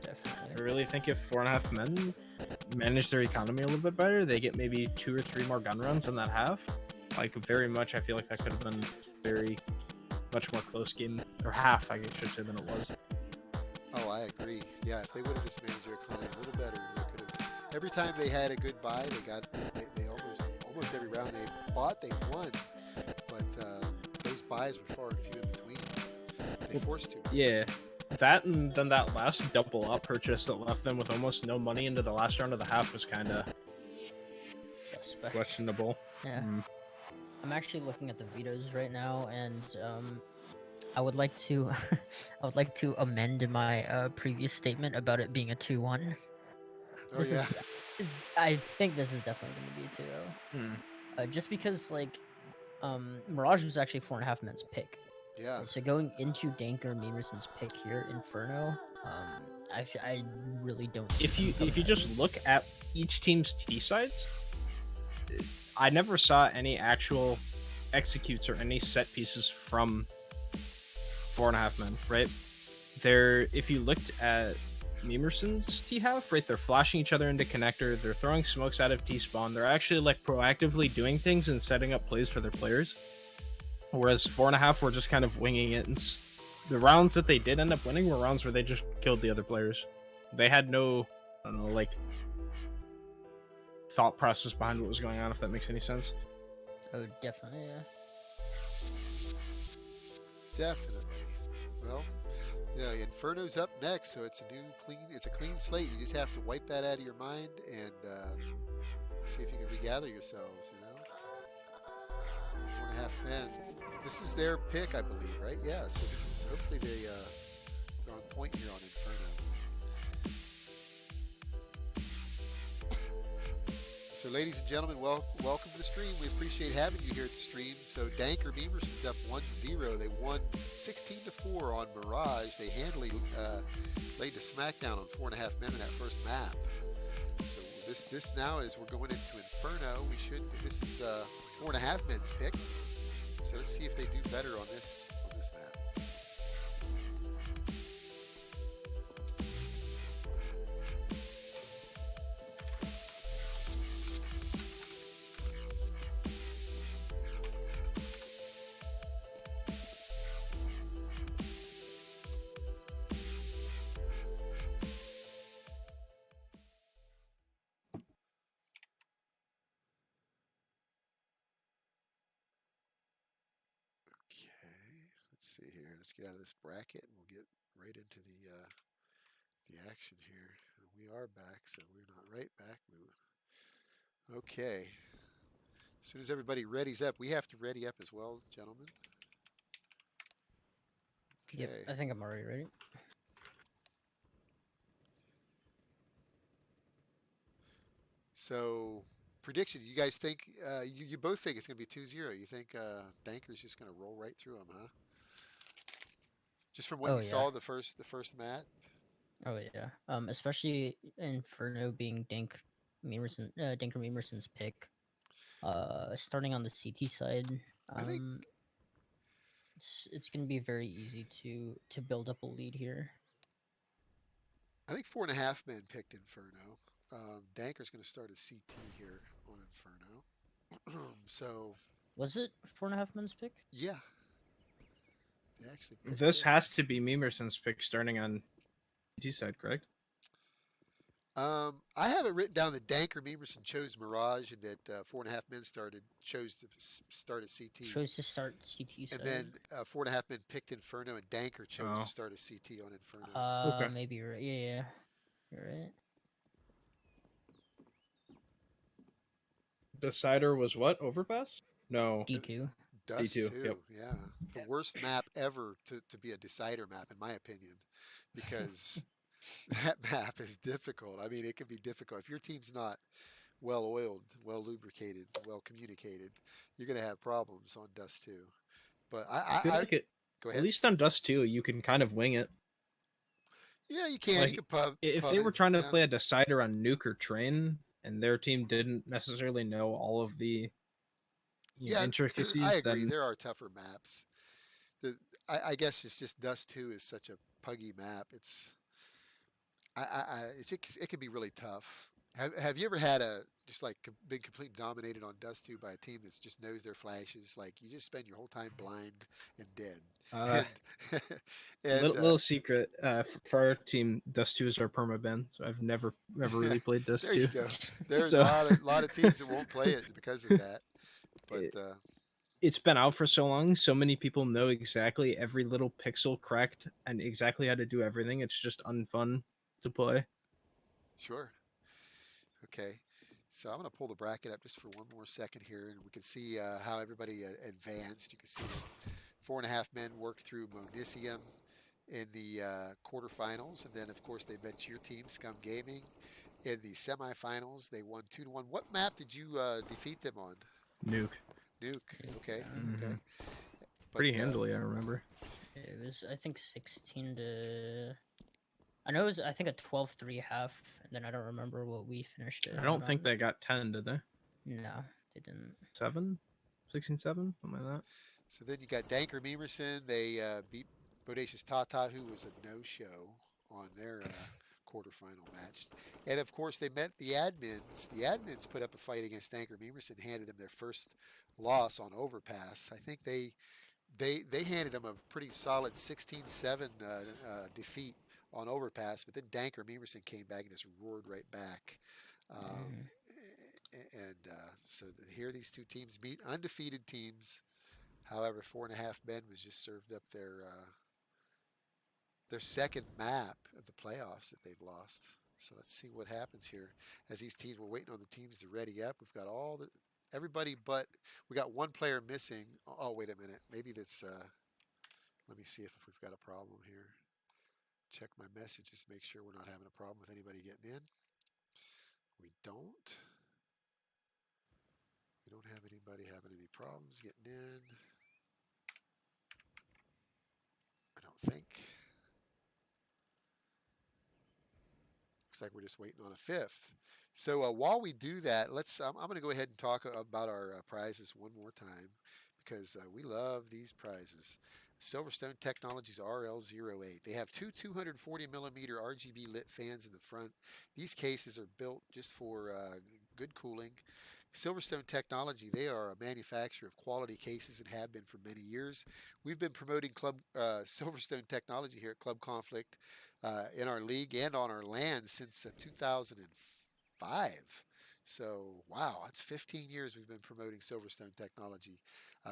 Definitely. I really think if 4.5 men manage their economy a little bit better, they get maybe 2 or 3 more gun runs in that half. Very much, I feel like that could have been very much more close game, or half, I should say, than it was. Oh, I agree. Yeah, if they would have just managed their economy a little better, they could have. Every time they had a good buy, they almost every round they bought, they won. But those buys were far and few in between. They forced to. Yeah, that and then that last double up purchase that left them with almost no money into the last round of the half was kind of Suspect. questionable. Yeah. I'm actually looking at the vetoes right now, and I would like to I would like to amend my previous statement about it being a 2-1. Oh This yeah. is I think this is definitely going to be a 2-0. Just because Mirage was actually 4.5 men's pick. Yeah. So going into DankerMemerson's pick here, Inferno, I really don't see If you them coming just look at each team's T sides, I never saw any actual executes or any set pieces from 4.5 men, right? If you looked at Memerson's T half, right, they're flashing each other into connector, they're throwing smokes out of T spawn, they're actually proactively doing things and setting up plays for their players. Whereas 4.5 were just kind of winging it, and the rounds that they did end up winning were rounds where they just killed the other players. They had no, I don't know, thought process behind what was going on, if that makes any sense. Oh, definitely, yeah. Definitely. Well, Inferno's up next, so it's a clean slate. You just have to wipe that out of your mind and see if you can regather yourselves. 4.5 men. This is their pick, I believe, right? Yeah. So hopefully they are on point here on Inferno. So, ladies and gentlemen, welcome to the stream. We appreciate having you here at the stream. So, DankerMemerson's up 1-0. They won 16-4 on Mirage. They handily laid the smackdown on 4.5 men in that first map. So, this now is we're going into Inferno. This is 4.5 men's pick. So let's see if they do better on this map. Let's see here. Let's get out of this bracket and we'll get right into the action here. We are back, so we're not right back. Okay. As soon as everybody readies up, we have to ready up as well, gentlemen. Okay. Yep, I think I'm already ready. So, prediction. You guys think you both think it's going to be 2-0. You think Danker's just going to roll right through them, huh? Just from what you saw the first mat. Oh yeah. Especially Inferno being DankerMemerson's pick. Starting on the CT side. I think It's gonna be very easy to build up a lead here. I think 4.5 men picked Inferno. Danker's going to start a CT here on Inferno. So, Was it 4.5 men's pick? yeah, they actually picked This has to be Memerson's pick starting on T side, correct? I have it written down that DankerMemerson chose Mirage and that 4.5 men chose to start a CT. Chose to start CT side. And then 4.5 men picked Inferno and Danker chose Oh. to start a CT on Inferno. Okay. Maybe you're right. Yeah, you're right. Decider was what? Overpass? No. D2. Dust D2, 2, yep. yeah. The worst map ever to be a decider map, in my opinion, because that map is difficult. I mean, it can be difficult. If your team's not well oiled, well lubricated, well communicated, you're going to have problems on Dust 2. But I feel like it. go At ahead. least on Dust 2, you can kind of wing it. Yeah, you can. Like, You can pub. If pub they it, were trying to yeah. play a decider on Nuke or Train, and their team didn't necessarily know all of the Yeah, intricacies, I agree. then There are tougher maps. I guess it's just Dust 2 is such a puggy map. It can be really tough. Have you ever had just like been completely dominated on Dust 2 by a team that just knows their flashes? Like you just spend your whole time blind and dead. And, and little secret for our team, Dust 2 is our perma ban, so I've never really played Dust there 2. you go. There's So- a lot of teams that won't play it because of that. But It's been out for so long, so many people know exactly every little pixel correct and exactly how to do everything. It's just unfun to play. sure. Okay. So I'm going to pull the bracket up just for one more second here, and we can see how everybody advanced. You can see that 4.5 men worked through Monisium in the quarterfinals, and then of course they met your team, SKUM Gaming, in the semifinals. They won 2-1. What map did you defeat them on? Nuke. Nuke. Okay. Mhm. Okay. Pretty handily, I remember. It was, I think, 16 to. I know it was, I think, a 12-3 half, and then I don't remember what we finished it. I don't think they got 10, did they? No, they didn't. 7? 16-7? Something like that. So then you got DankerMemerson. They beat Bodacious Tata, who was a no-show on their quarterfinal match. And of course, they met the admins. The admins put up a fight against DankerMemerson, and handed them their first loss on Overpass. I think they handed them a pretty solid 16-7 defeat on Overpass, but then DankerMemerson came back and just roared right back. So here these two teams meet, undefeated teams. However, 4.5 men was just served up their second map of the playoffs that they've lost. So let's see what happens here. As these teams, we're waiting on the teams to ready up. We've got everybody, but we got one player missing. Oh, wait a minute. Maybe that's. Let me see if we've got a problem here. Check my messages, make sure we're not having a problem with anybody getting in. We don't. We don't have anybody having any problems getting in. I don't think. Looks like we're just waiting on a fifth. So while we do that, I'm going to go ahead and talk about our prizes one more time, because we love these prizes. Silverstone Technologies RL08. They have two 240 millimeter RGB lit fans in the front. These cases are built just for good cooling. Silverstone Technology, they are a manufacturer of quality cases and have been for many years. We've been promoting Silverstone Technology here at ClubConflict in our league and on our land since 2005. So, wow, that's 15 years we've been promoting Silverstone Technology.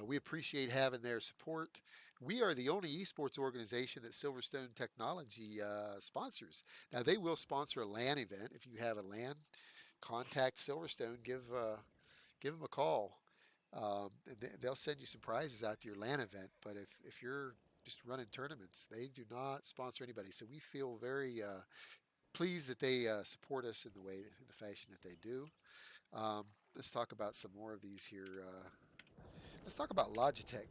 We appreciate having their support. We are the only esports organization that Silverstone Technology sponsors. Now, they will sponsor a LAN event. If you have a LAN, contact Silverstone, give them a call. And they'll send you some prizes out to your LAN event. But if you're just running tournaments, they do not sponsor anybody. So we feel very pleased that they support us in the fashion that they do. Let's talk about some more of these here. Let's talk about Logitech.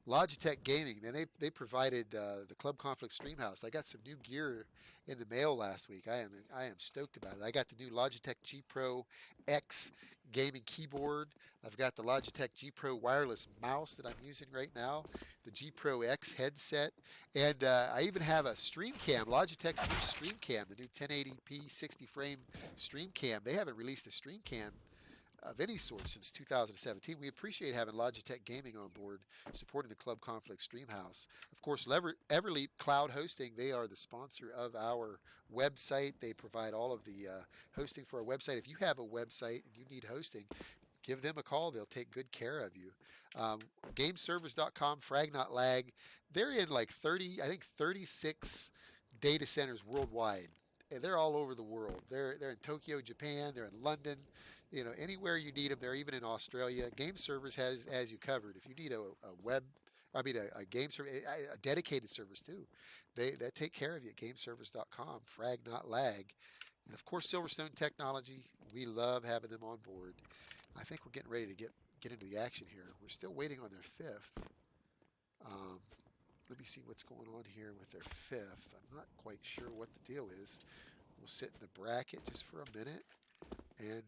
Logitech Gaming, man, they provided the ClubConflict Stream House. I got some new gear in the mail last week. I am stoked about it. I got the new Logitech G Pro X gaming keyboard. I've got the Logitech G Pro wireless mouse that I'm using right now. the G Pro X headset, and I even have a Stream Cam, Logitech's new Stream Cam, the new 1080p 60 frame Stream Cam. They haven't released a Stream Cam of any sort since 2017. We appreciate having Logitech Gaming on board, supporting the ClubConflict Stream House. Of course, Everleap Cloud Hosting, they are the sponsor of our website. They provide all of the hosting for our website. If you have a website and you need hosting, give them a call. They'll take good care of you. Gameservers.com, Frag Not Lag. They're in like 36 data centers worldwide. And they're all over the world. They're in Tokyo, Japan. They're in London. You know, anywhere you need them. They're even in Australia. Game Servers has you covered. If you need a game server, a dedicated service too, they take care of you at gameservers.com. Frag Not Lag. And of course, Silverstone Technology. We love having them on board. I think we're getting ready to get into the action here. We're still waiting on their fifth. Let me see what's going on here with their fifth. I'm not quite sure what the deal is. We'll sit in the bracket just for a minute, and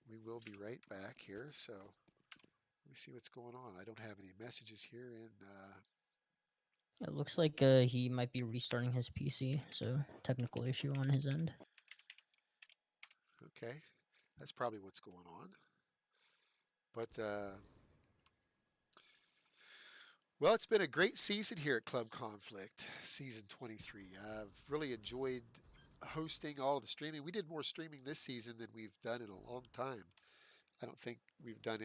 we will be right back here. So let me see what's going on. I don't have any messages here in. It looks like he might be restarting his PC, so technical issue on his end. Okay, that's probably what's going on. But well, it's been a great season here at ClubConflict, season 23. I've really enjoyed hosting all of the streaming. We did more streaming this season than we've done in a long time. I don't think we've done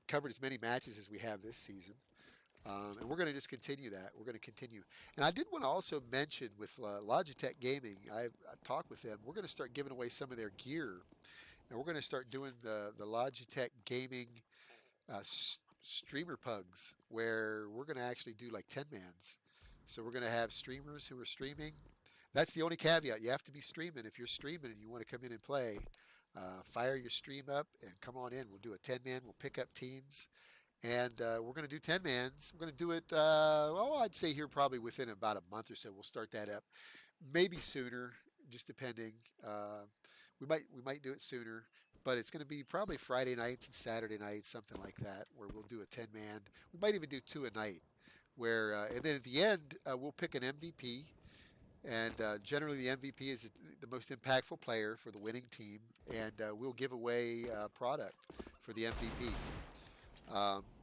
covered as many matches as we have this season. And we're going to just continue that. We're going to continue. And I did want to also mention with Logitech Gaming, I've talked with them. We're going to start giving away some of their gear. And we're going to start doing the Logitech Gaming streamer pugs, where we're going to actually do like 10-mans. So we're going to have streamers who are streaming. That's the only caveat. You have to be streaming. If you're streaming and you want to come in and play, fire your stream up and come on in. We'll do a 10-man. We'll pick up teams. And we're going to do 10-mans. We're going to do it, I'd say here probably within about a month or so. We'll start that up. Maybe sooner, just depending. We might do it sooner. But it's going to be probably Friday nights and Saturday nights, something like that, where we'll do a 10-man. We might even do 2 a night. And then at the end, we'll pick an MVP. And generally, the MVP is the most impactful player for the winning team. And we'll give away a product for the MVP.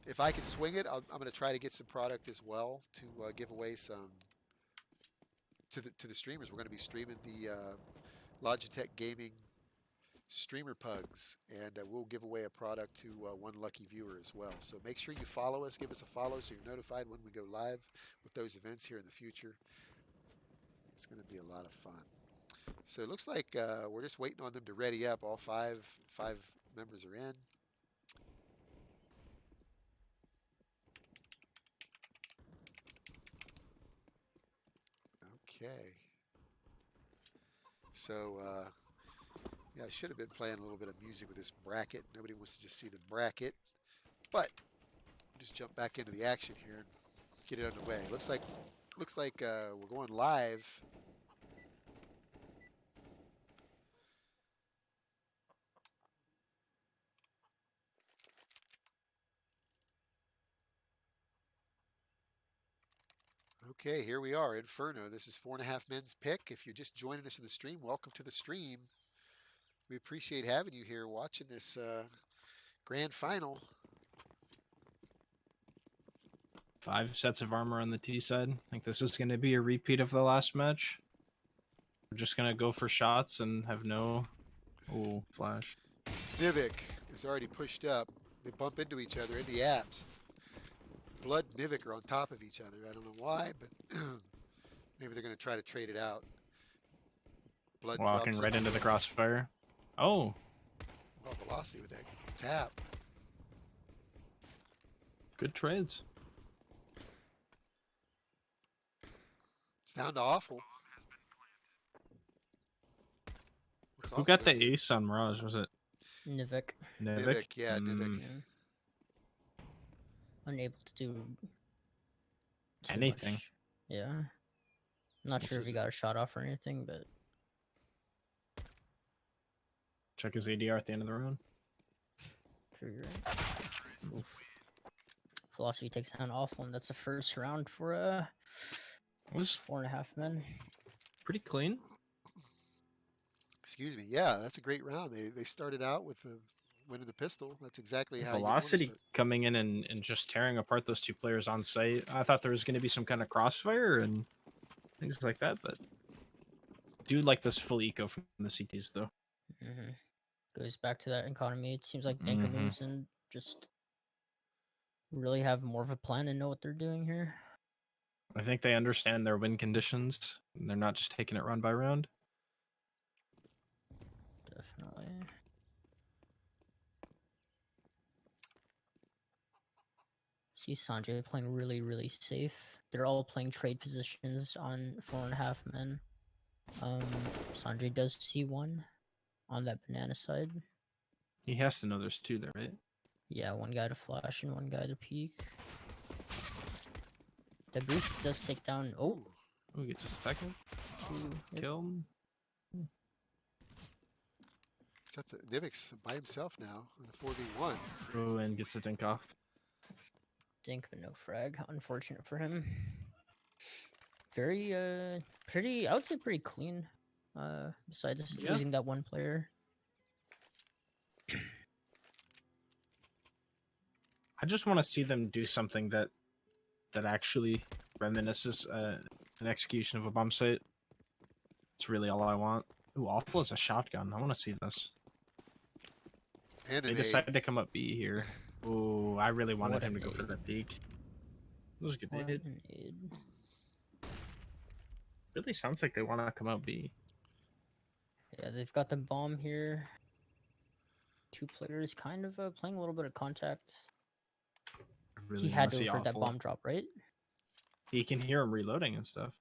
If I can swing it, I'm going to try to get some product as well to give away some to the streamers. We're going to be streaming the Logitech Gaming streamer pugs, and we'll give away a product to one lucky viewer as well. So make sure you follow us, give us a follow so you're notified when we go live with those events here in the future. It's going to be a lot of fun. So it looks like we're just waiting on them to ready up. All five members are in. Okay. So yeah, I should have been playing a little bit of music with this bracket. Nobody wants to just see the bracket. But just jump back into the action here and get it underway. Looks like we're going live. Okay, here we are, Inferno. This is 4.5 men's pick. If you're just joining us in the stream, welcome to the stream. We appreciate having you here watching this grand final. 5 sets of armor on the T side. I think this is going to be a repeat of the last match. We're just going to go for shots and have no... Oh, flash. Nivik is already pushed up. They bump into each other in the apps. Blood and Nivik are on top of each other. I don't know why, but maybe they're going to try to trade it out. Blood walking right into the crossfire. Oh. Well, velocity with that tap. Good trades. It's down to awful. Who got the ace on Mirage? Was it Nivik? Nivik, yeah, Nivik. Yeah. Unable to do too anything. much. Yeah. I'm not sure if he got a shot off or anything, but check his ADR at the end of the round. figure it. Oof. Velocity takes down Awful, and that's the first round for It was 4.5 men. pretty clean. Excuse me. Yeah, that's a great round. They started out with the winning the pistol. That's exactly how you want to Velocity start. coming in and just tearing apart those two players on site. I thought there was going to be some kind of crossfire and things like that, but do like this full eco from the CTs though. Goes back to that economy. It seems like Mhm. DankerMemerson just really have more of a plan and know what they're doing here. I think they understand their win conditions. And they're not just taking it round by round. Definitely. See Sanjay playing really, really safe. They're all playing trade positions on 4.5 men. Sanjay does see one on that banana side. He has to know there's two there, right? Yeah, one guy to flash and one guy to peek. The boost does take down. Oh, Ooh, gets a second yep. kill. Except that Nivix by himself now in a 4v1. Oh, and gets the dink off. Dink, but no frag. Unfortunate for him. Very, pretty, I would say pretty clean. Besides Yeah. losing that one player. I just want to see them do something that actually reminisces an execution of a bomb site. It's really all I want. Ooh, Awful is a shotgun. I want to see this. And They an decided to come up B here. Ooh, I really wanted What him to an go for aid. that peak. It was a good What hit. an aid. Really sounds like they want to come out B. Yeah, they've got the bomb here. Two players kind of playing a little bit of contact. I really He want had to to see have heard that Awful. bomb drop, right? He can hear him reloading and stuff.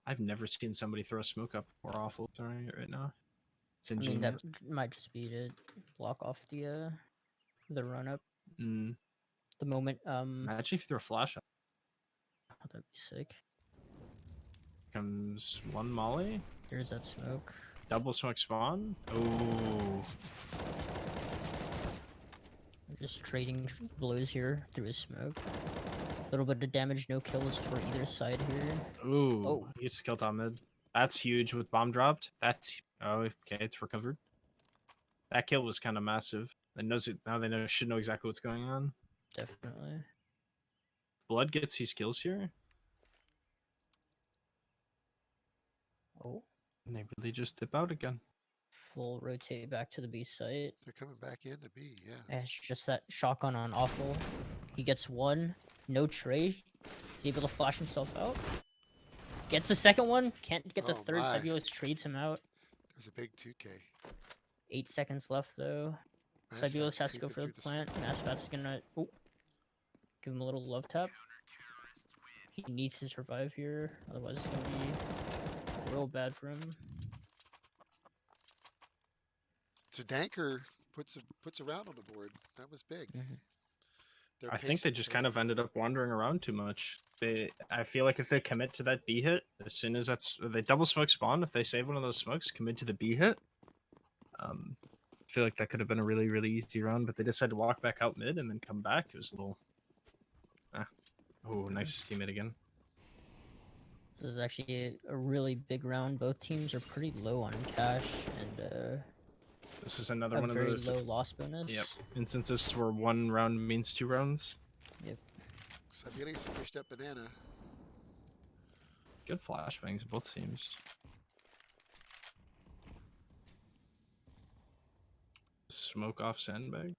I've never seen somebody throw a smoke up more Awful throwing it right now. It's I mean, ingenious. that might just be to block off the run up. Mm. The moment, Imagine if you throw a flash up. oh, that'd be sick. Comes one molly. There's that smoke. Double smoke spawn. Oh. Just trading blows here through his smoke. A little bit of damage, no kills for either side here. Ooh. Oh. He gets killed on mid. That's huge with bomb dropped. That's okay, it's recovered. That kill was kind of massive. It knows it now. They should know exactly what's going on. Definitely. Blood gets these kills here, Oh. and they really just dip out again. Full rotate back to the B site. They're coming back into B, yeah. And it's just that shotgun on Awful. He gets one. No trade. He's able to flash himself out. Gets the second one. Can't get the Oh third. my. Sibelius trades him out. There's a big 2K. 8 seconds left though. Masfat's Sibelius has to go creeping for the through plant. Masfat's gonna give him a little love tap. He needs to survive here, otherwise it's gonna be real bad for him. So Danker puts a round on the board. That was big. Their I think they patience just for- kind of ended up wandering around too much. I feel like if they commit to that B hit, as soon as they double smoke spawn, if they save one of those smokes, commit to the B hit. I feel like that could have been a really, really easy run, but they decided to walk back out mid and then come back. It was a little. Oh, nice teammate again. This is actually a really big round. Both teams are pretty low on cash and This is another a one of very those low loss bonus. Yep. Instances where one round means 2 rounds. Sibelius pushed up banana. Good flashbangs, both teams. Smoke off sandbag.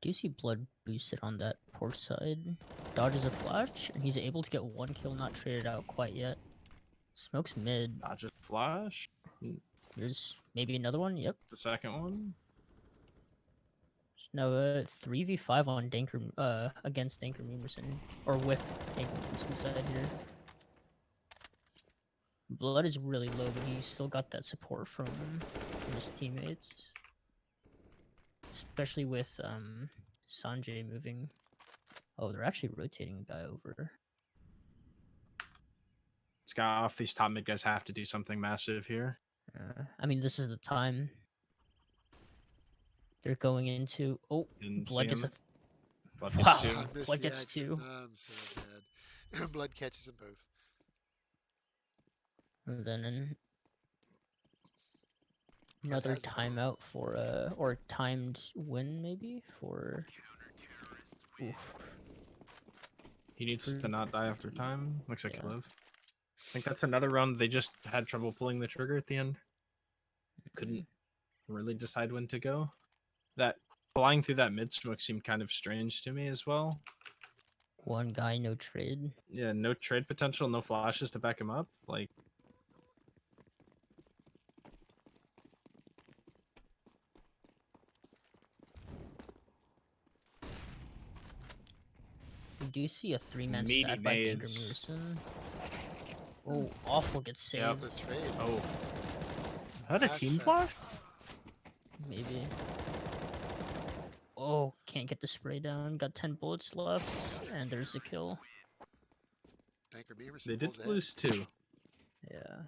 Do you see Blood boosted on that port side? Dodges a flash, and he's able to get one kill, not traded out quite yet. Smokes mid. Not just flash. There's maybe another one. Yep. The second one. No, 3v5 on against DankerMemerson, or with DankerMemerson side here. Blood is really low, but he's still got that support from his teammates. Especially with Sanjay moving. Oh, they're actually rotating a guy over. It's got off. These top mid guys have to do something massive here. I mean, this is the time. They're going into. Oh, Didn't Blood see gets a. him. Blood Wow. gets two. I missed Blood the gets action. two. I'm so bad. Blood catches them both. And then Blood another has the bomb. timeout for or timed win maybe for. Oof. He needs to Pretty- not die after time. Looks like Yeah. he live. I think that's another round. They just had trouble pulling the trigger at the end. Couldn't really decide when to go. That flying through that mid smoke seemed kind of strange to me as well. One guy, no trade. Yeah, no trade potential, no flashes to back him up. Like, We do see a 3-man Meaty stat by nades. DankerMemerson. Oh, awful gets saved. Yep. The trades. oh, is that a Fast, team fast. block? Maybe. Oh, can't get the spray down. Got 10 bullets left, and there's the kill. DankerMemerson They did pulls ahead. lose two, Yeah.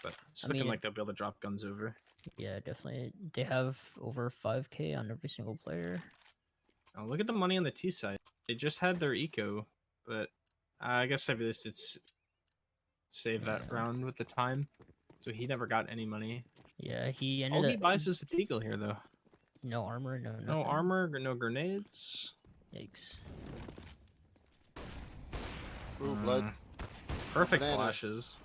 but it's I looking mean, like they'll be able to drop guns over. Yeah, definitely. They have over 5k on every single player. Oh, look at the money on the T side. They just had their eco, but I guess I realized it's save that Yeah. round with the time, so he never got any money. Yeah, he All ended he up buys is the deagle here, though. no armor, no nothing. No armor, no grenades. Yikes. Ooh, blood. Perfect Banana. flashes.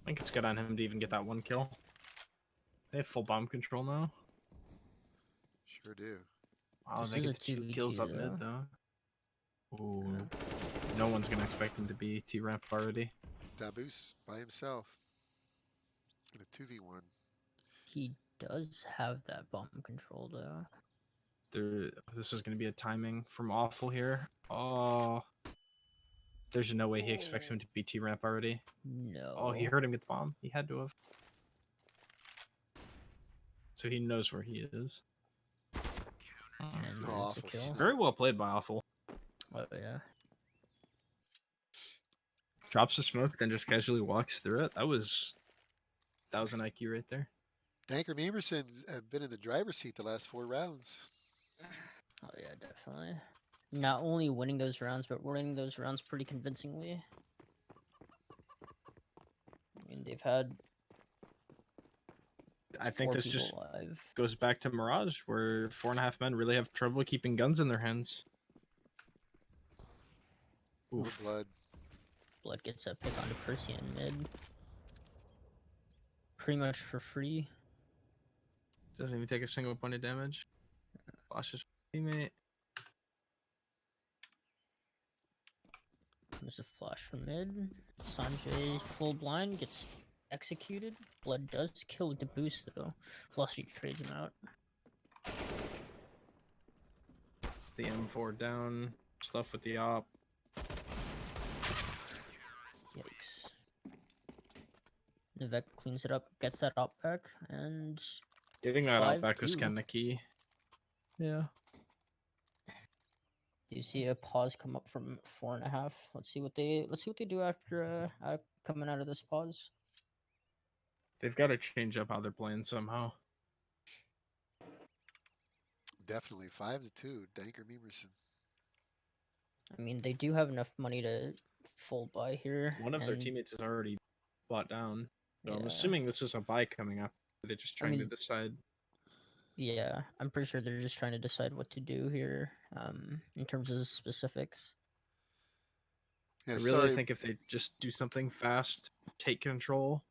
I think it's good on him to even get that one kill. They have full bomb control now. Sure do. Wow, This they is get a the two 2v2 kills up though. mid, though. Ooh. No one's gonna expect him to be T-ramp already. Daboos by himself. In a 2v1. He does have that bomb control though. This is gonna be a timing from Awful here. Oh. There's no way he expects him to be T-ramp already. No. Oh, he heard him get the bomb. He had to have. So he knows where he is. And Oh, there's a awful kill. snap. Very well played by Awful. Oh yeah. Drops the smoke, then just casually walks through it. That was 1,000 IQ right there. DankerMemerson have been in the driver's seat the last 4 rounds. Oh yeah, definitely. Not only winning those rounds, but winning those rounds pretty convincingly. I mean, they've had. I think 4 this people just alive. goes back to Mirage, where 4.5 men really have trouble keeping guns in their hands. Ooh, Oof. blood. Blood gets a pick onto Percy in mid. Pretty much for free. Doesn't even take a single point of damage. Flashes teammate. There's a flash from mid. Sanjay full blind gets executed. Blood does kill with the boost though. Velocity trades him out. It's the M4 down. Stuff with the op. Yikes. Nivek cleans it up, gets that op back, and Getting that op back was 5-2. kind of key. Yeah. do you see a pause come up from 4.5? Let's see what they do after coming out of this pause. They've got to change up how they're playing somehow. Definitely 5-2. DankerMemerson. I mean, they do have enough money to full buy here. One of their and- teammates is already bought down. So I'm Yeah. assuming this is a buy coming up. They're just trying to mean- decide. Yeah, I'm pretty sure they're just trying to decide what to do here, in terms of specifics. Yeah, I really sorry. think if they just do something fast, take control,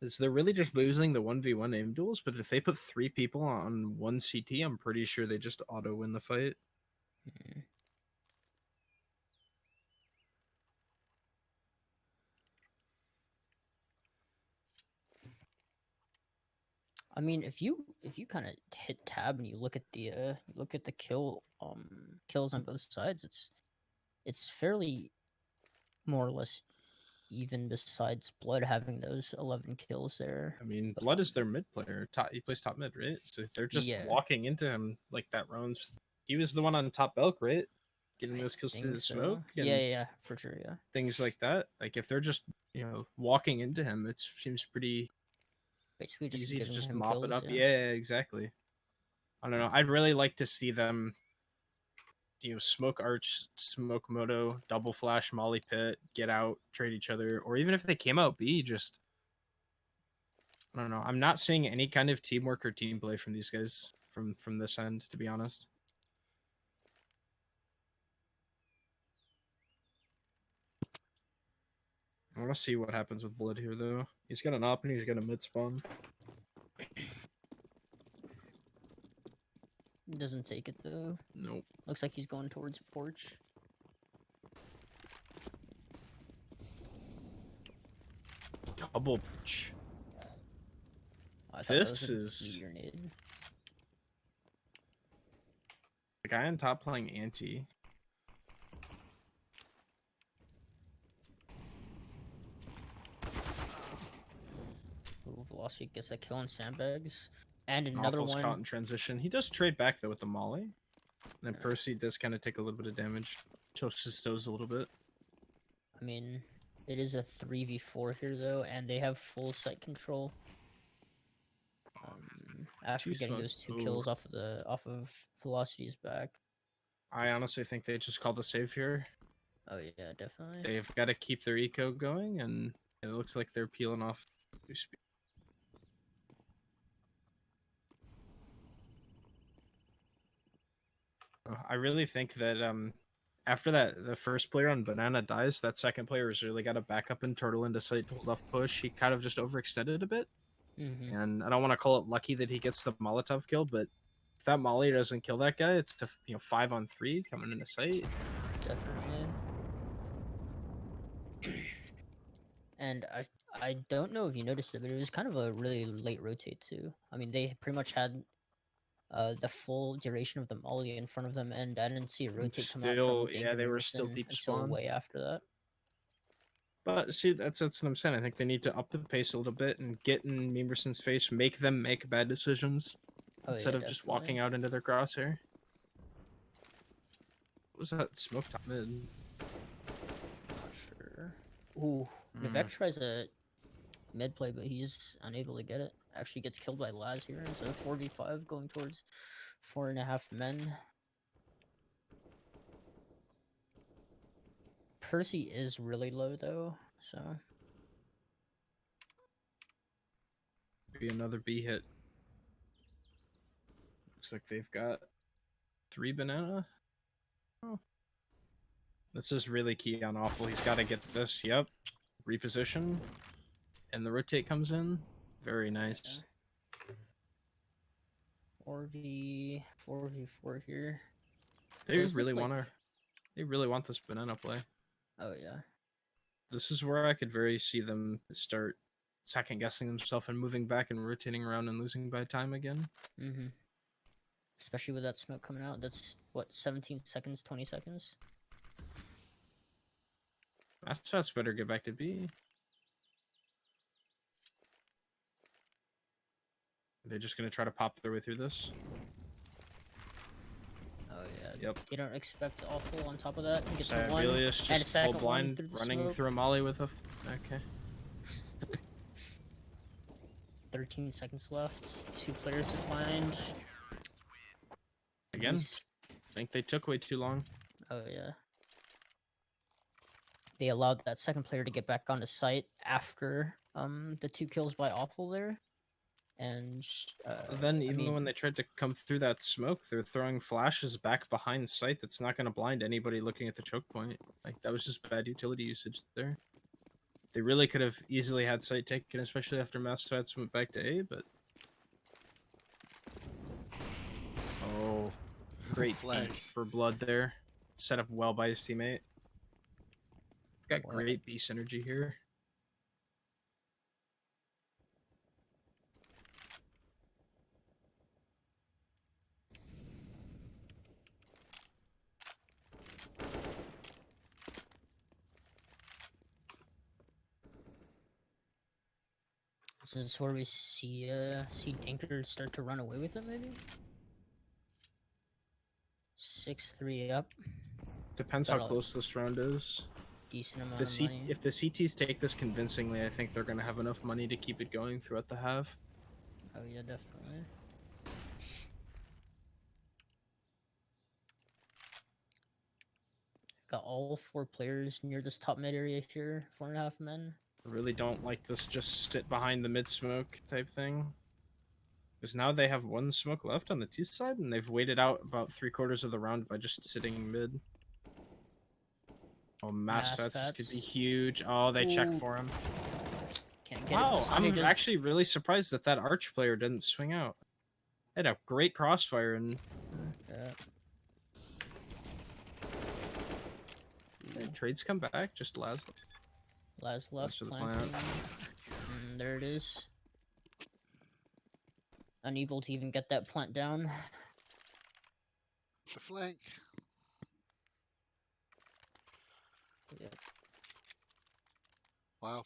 is they're really just losing the 1v1 aim duels. But if they put 3 people on one CT, I'm pretty sure they just auto win the fight. Mm. I mean, if you kind of hit tab and you look at the kills on both sides, it's fairly more or less even. Besides Blood having those 11 kills there. I mean, Blood is their mid player. He plays top mid, right? So they're just Yeah. walking into him like that rounds. He was the one on top Belk, right? getting I those kills through think the so. smoke and Yeah, for sure. Yeah. things like that. Like if they're just walking into him, it seems pretty Basically, just easy to giving just him mop it kills. up. Yeah. Yeah, exactly. I don't know. I'd really like to see them, smoke arch, smoke moto, double flash, molly pit, get out, trade each other, or even if they came out B, just I don't know. I'm not seeing any kind of teamwork or team play from these guys from this end, to be honest. I want to see what happens with Blood here, though. He's got an op and he's got a mid spawn. Doesn't take it though. Nope. Looks like he's going towards porch. Double pitch. I thought that was This a is meteor nade. the guy on top playing anti. Ooh, Velocity gets a kill on sandbags. And another Awful's one. caught in transition. He does trade back though with the molly. And then Yeah. Percy does kind of take a little bit of damage. Chokes his toes a little bit. I mean, it is a 3v4 here though, and they have full sight control. After Two getting smoke- those two Ooh. kills off of Velocity's back. I honestly think they just call the save here. Oh yeah, definitely. They've got to keep their eco going, and it looks like they're peeling off. I really think that after the first player on Banana dies, that second player has really got to back up and turtle into sight to hold off push. He kind of just overextended a bit, and I don't want to call it lucky that he gets the Molotov kill, but if that Molly doesn't kill that guy, it's 5-on-3 coming into sight. Definitely. And I don't know if you noticed it, but it was kind of a really late rotate too. I mean, they pretty much had the full duration of the molly in front of them, and I didn't see a rotate come out Still, from yeah, they were still DankerMemerson deep until spawn. way after that. But see, that's what I'm saying. I think they need to up the pace a little bit and get in Memerson's face, make them make bad decisions instead of just walking definitely. out into their crosshair. What was that smoke top mid? Not sure. Ooh, Mm. Nivek tries a mid play, but he's unable to get it. Actually gets killed by Laz here, and so 4v5 going towards 4.5 men. Percy is really low though, so Be another B hit. Looks like they've got 3 banana. Oh. This is really key on Awful. He's got to get this. Yep. Reposition. And the rotate comes in. Very nice. 4v4 here. They Does really look want like- to. They really want this banana play. Oh yeah. This is where I could very see them start second guessing themselves and moving back and rotating around and losing by time again. Especially with that smoke coming out. That's what, 17 seconds, 20 seconds? Fast better get back to B. They're just gonna try to pop their way through this. Oh yeah. Yep. You don't expect Awful on top of that. He gets one Sibelius and a just full second one blind, through the running smoke. through a molly with a. Okay. 13 seconds left. 2 players to find. Again, Who's- I think they took way too long. Oh yeah. They allowed that second player to get back onto site after the 2 kills by Awful there. And Then I even mean, when they tried to come through that smoke, they're throwing flashes back behind sight. That's not going to blind anybody looking at the choke point. Like that was just bad utility usage there. They really could have easily had sight taken, especially after Mastodons went back to A. But oh, great Flash. beat for Blood there. Set up well by his teammate. Got Well, great B synergy here. this is where we see Danker start to run away with it, maybe. 6-3 up. Depends Got how a close this round is. decent If amount the, of money. if the CTs take this convincingly, I think they're going to have enough money to keep it going throughout the half. Oh yeah, definitely. Got all 4 players near this top mid area here. 4.5 men. I really don't like this just sit behind the mid smoke type thing. Because now they have 1 smoke left on the T side, and they've waited out about 3/4 of the round by just sitting mid. Oh, mass fats could be huge. Oh, they check Ooh. for him. Can't get Wow, it. I'm actually really surprised that that arch player didn't swing out. They had a great crossfire, and Yeah. trades come back. Just last. Last left to the planting. plant. There it is. Unable to even get that plant down. The flank. Yep. Wow.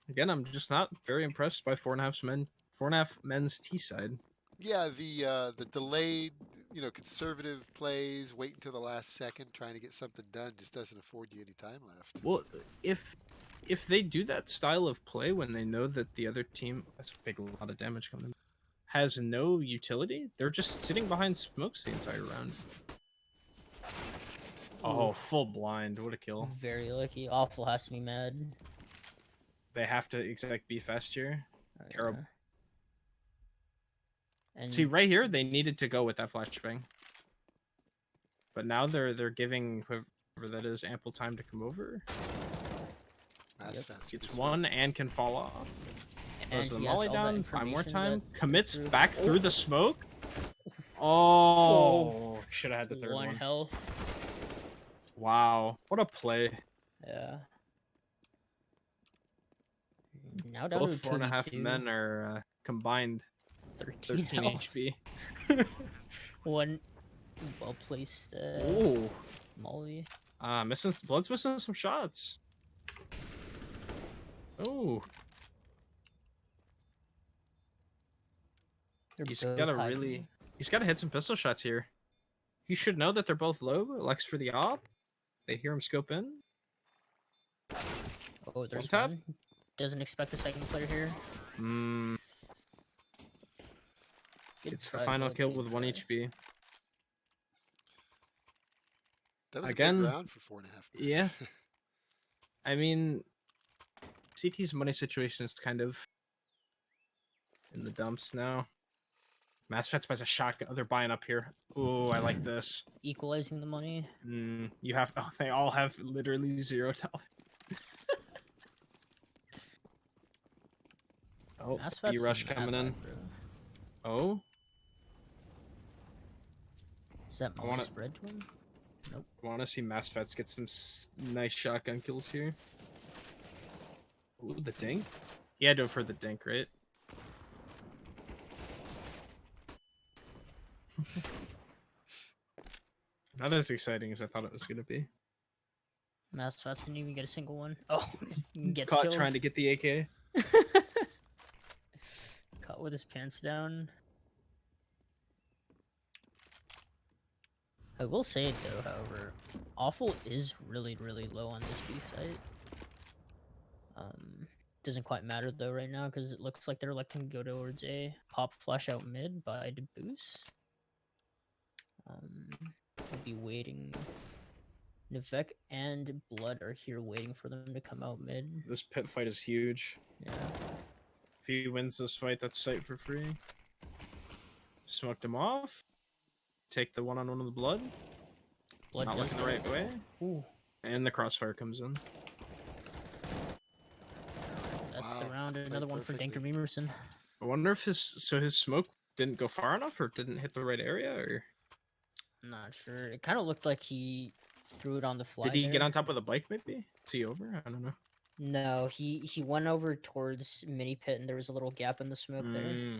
Again, I'm just not very impressed by 4.5 men's T side. Yeah, the delayed, conservative plays, wait until the last second, trying to get something done, just doesn't afford you any time left. Well, if they do that style of play when they know that the other team, that's a big lot of damage coming in, has no utility, they're just sitting behind smokes the entire round. Oh, full blind. What a kill. Very lucky. Awful has to be mad. They have to exact B fast here. Oh, Terrible. yeah. And See, right here, they needed to go with that flashbang. But now they're giving whoever that is ample time to come over. That's fast. Gets 1 and can fall off. and Throws the he has molly all that down. 5 more information time. that Commits through- back through the smoke. Oh, should have had the third one. health. Wow, what a play. Yeah. Now down Both to 4.5 2v2. men are combined 13 health. HP. One well placed Ooh. molly. Blood's missing some shots. Oh. He's got to really... He's got to hit some pistol shots here. He should know that they're both low. Lex for the op. They hear him scope in. Oh, there's tap. one. Doesn't expect the second player here. Good It's the try, final bud, kill good with 1 try. HP. That was Again, a big round for 4.5. Yeah. I mean, CT's money situation is kind of in the dumps now. MassFet's buys a shotgun. Oh, they're buying up here. Ooh, I like this. Equalizing the money. You have... Oh, they all have literally $0. Oh, MassFet's B-rush mad coming in. luck, bro. Oh, Is that I molly wanna- spread to him? Nope. I want to see MassFets get some nice shotgun kills here. Ooh, the dink? He had to go for the dink, right? Not as exciting as I thought it was going to be. MassFet's didn't even get a single one. Oh, gets Caught kills. trying to get the AK. Caught with his pants down. I will say it though, however, Awful is really, really low on this B site. Doesn't quite matter though right now because it looks like they're electing to go towards A. Pop flash out mid by Deboost. I'll be waiting. Nivek and Blood are here waiting for them to come out mid. This pit fight is huge. Yeah. If he wins this fight, that's sight for free. Smoked him off. Take the one-on-one with the Blood. Blood Not does looking the right way. Ooh. And the crossfire comes in. That's the Wow, round. played Another one for perfectly. DankerMemerson. I wonder if his smoke didn't go far enough or didn't hit the right area, or I'm not sure. It kind of looked like he threw it on the fly. did he get there. on top of the bike maybe? Is he over? I don't know. No, he went over towards mini pit and there was a little gap in the smoke there.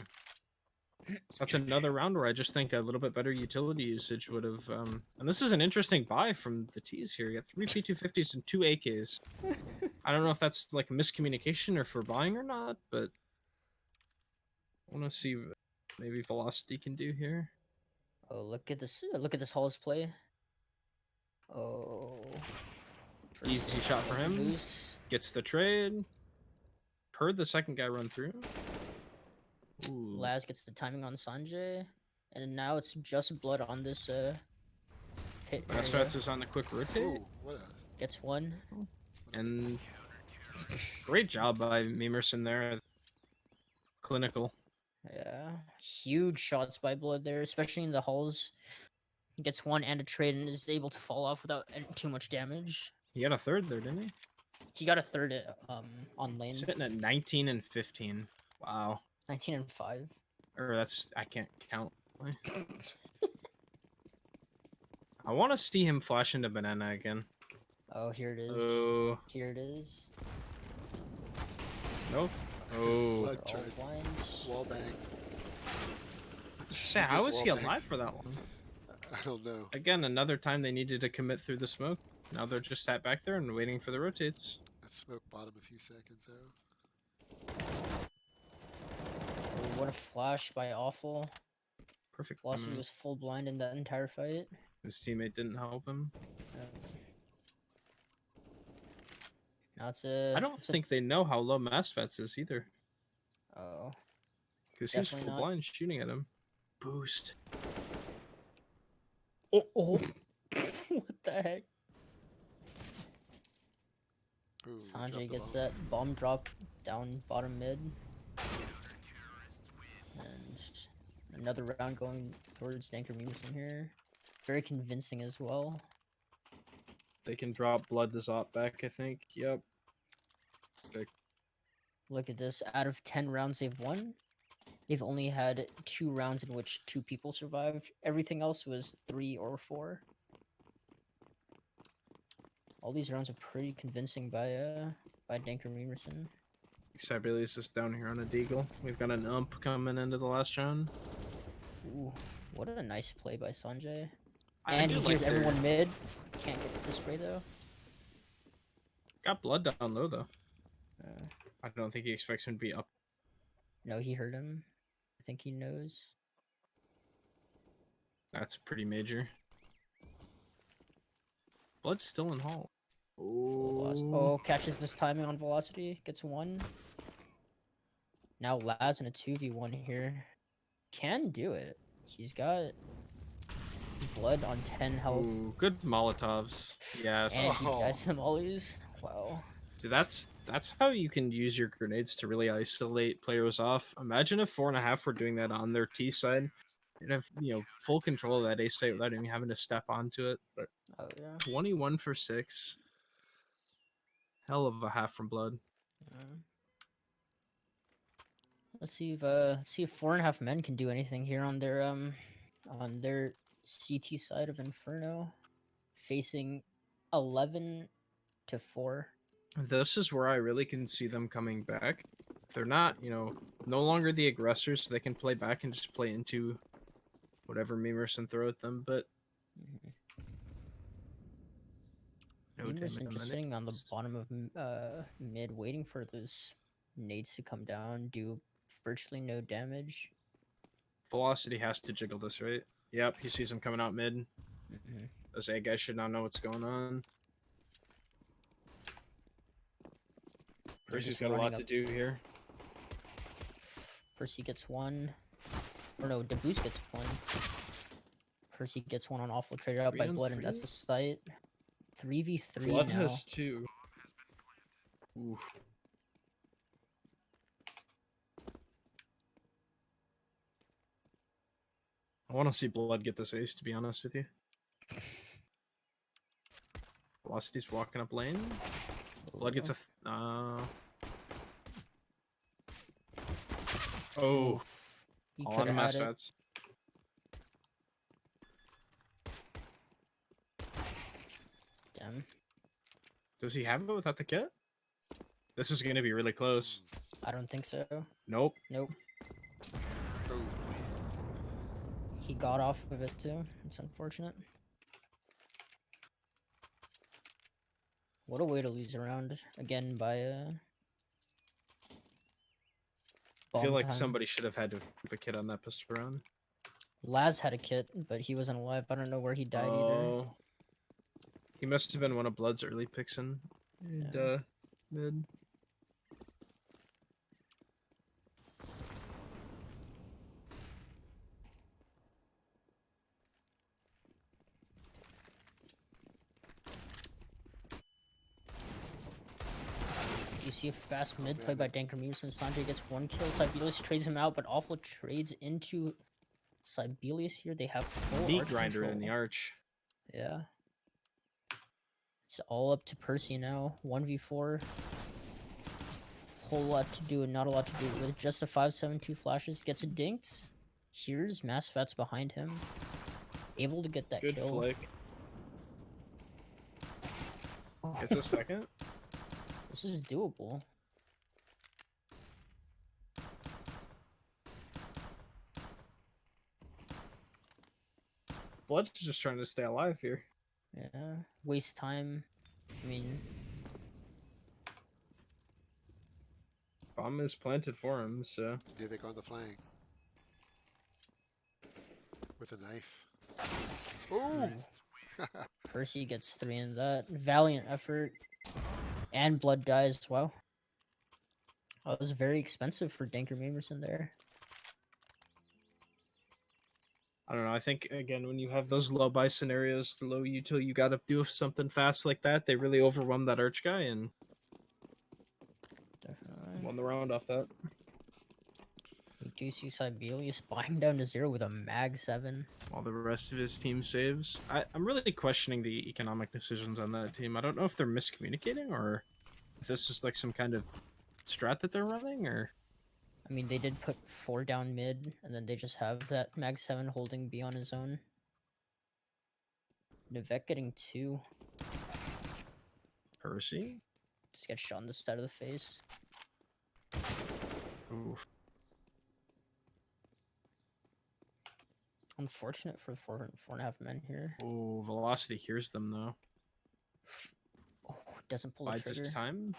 So that's another round where I just think a little bit better utility usage would have. And this is an interesting buy from the T's here. You got 3 P250s and 2 AKs. I don't know if that's like a miscommunication or for buying or not, but I want to see what maybe Velocity can do here. Oh, look at this! Look at this Hall's play. Oh, first Easy hit shot for doesn't him. boost. Gets the trade. Heard the second guy run through. Ooh. Laz gets the timing on Sanjay, and now it's just blood on this pit area. Masfats is on the quick rotate. Ooh, what a Gets one. And great job by Memerson there. Clinical. Yeah, huge shots by Blood there, especially in the halls. Gets one and a trade and is able to fall off without too much damage. He got a third there, didn't he? He got a third on lane. Sitting at 19 and 15. Wow. 19 and 5. Or that's, I can't count. I want to see him flash into banana again. Oh, here it is. Oh, Here it is. nope. Oh. Blood They're all tries blind. wall bang. Say, how gets is he wall bang. alive for that long? I don't know. Again, another time they needed to commit through the smoke. Now they're just sat back there and waiting for the rotates. That smoke bottom a few seconds though. Oh, what a flash by Awful. Perfect. Velocity timing. was full blind in that entire fight. His teammate didn't help him. Now it's a. I don't it's a- think they know how low Masfats is either. Oh. Because he was Definitely full not. blind shooting at him. Boost. Oh. What the heck? Ooh, Sanjay dropped the gets bomb. that bomb drop down bottom mid. And another round going towards DankerMemerson here. Very convincing as well. They can drop Blood the Zop back, I think. Yep. Look at this. Out of 10 rounds they've won, they've only had 2 rounds in which 2 people survived. Everything else was 3 or 4. All these rounds are pretty convincing by DankerMemerson. Sibelius is down here on a deagle. We've got an ump coming into the last round. Ooh, what a nice play by Sanjay. I And do he like hears their- everyone mid. Can't get the spray though. Got Blood down low though. Uh, I don't think he expects him to be up. no, he heard him. I think he knows. That's pretty major. Blood's still in Hall. Full velocity. Oh. Oh, catches this timing on velocity. Gets 1. Now Laz in a 2v1 here. Can do it. He's got Blood on 10 health. Ooh, good Molotovs. Yes. And he Oh. gets some ollies. Wow. See, that's how you can use your grenades to really isolate players off. Imagine if 4.5 were doing that on their T side. They'd have, full control of that A site without even having to step onto it. But Oh yeah. 21 for 6. Hell of a half from Blood. Let's see if 4.5 men can do anything here on their CT side of Inferno, facing 11 to 4. This is where I really can see them coming back. They're not, no longer the aggressors, so they can play back and just play into whatever Memerson throw at them, but no damage Memerson on just the sitting on the nades. bottom of mid, waiting for those nades to come down, do virtually no damage. Velocity has to jiggle this, right? Yep, he sees him coming out mid. Those A guys should not know what's going on. Percy's just got a running lot up. to do here. Percy gets 1. Or no, Deboost gets 1. Percy gets 1 on Awful, traded out by 3 on Blood, and that's 3? the site. 3v3 Blood now. has 2. Oof. I want to see Blood get this ace, to be honest with you. Velocity's walking up lane. Blood gets a... Oh, Oof. He a lot could of have mass had it. fats. Damn. Does he have it without the kit? This is going to be really close. I don't think so. Nope. Nope. Oh, He got off of it too. It's unfortunate. What a way to lose a round again by I feel bomb like time. somebody should have had to keep a kit on that pistol round. Laz had a kit, but he wasn't alive. I don't know where he died either. Oh. He must have been one of Blood's early picks in Yeah. mid. You see a fast mid man, play by DankerMemerson. Sanjay gets 1 kill. Sibelius trades him out, but Awful trades into Sibelius here. They have full Meat arch grinder in the control. arch. Yeah. It's all up to Percy now. 1v4. Whole lot to do and not a lot to do with just a 5.72 flashes. Gets it dinked. Here's Massfat's behind him. Able to get that Good kill. flick. Gets a second. This is doable. Blood's just trying to stay alive here. Yeah. Waste time. I mean, Bomb is planted for him, so Divik on the flank. With a knife. Ooh! Percy gets 3 in that. Valiant effort. And Blood dies. Wow. That was very expensive for DankerMemerson there. I don't know. I think again when you have those low buy scenarios, low util, you gotta do something fast like that. They really overwhelmed that arch guy and Definitely. won the round off that. We do see Sibelius buying down to 0 with a Mag 7. While the rest of his team saves. I'm really questioning the economic decisions on that team. I don't know if they're miscommunicating or if this is like some kind of strat that they're running or I mean, they did put 4 down mid, and then they just have that Mag 7 holding B on his own. Nivek getting 2. Percy. Just gets shot in the side of the face. Oof. Unfortunate for 4.5 men here. Oh, Velocity hears them though. Oh, doesn't pull the Bides trigger. his time.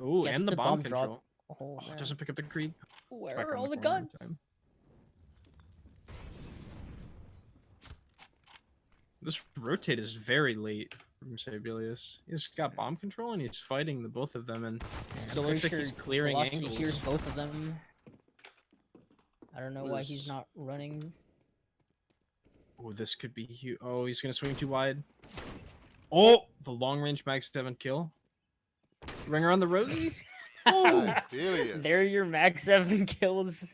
Oh, Gets and the to bomb bomb drop. control. Oh, Oh, man. doesn't pick up the creep. Where Back are on all the corner in guns? time. This rotate is very late from Sibelius. He's got bomb control and he's fighting the both of them, and And still I'm looks pretty like he's sure clearing Velocity angles. hears both of them. I don't know What why is- he's not running. Oh, this could be huge. Oh, he's gonna swing too wide. Oh, the long range Mag 7 kill. Ringer on the Rosie. Oh, Sibelius. There are your Mag 7 kills.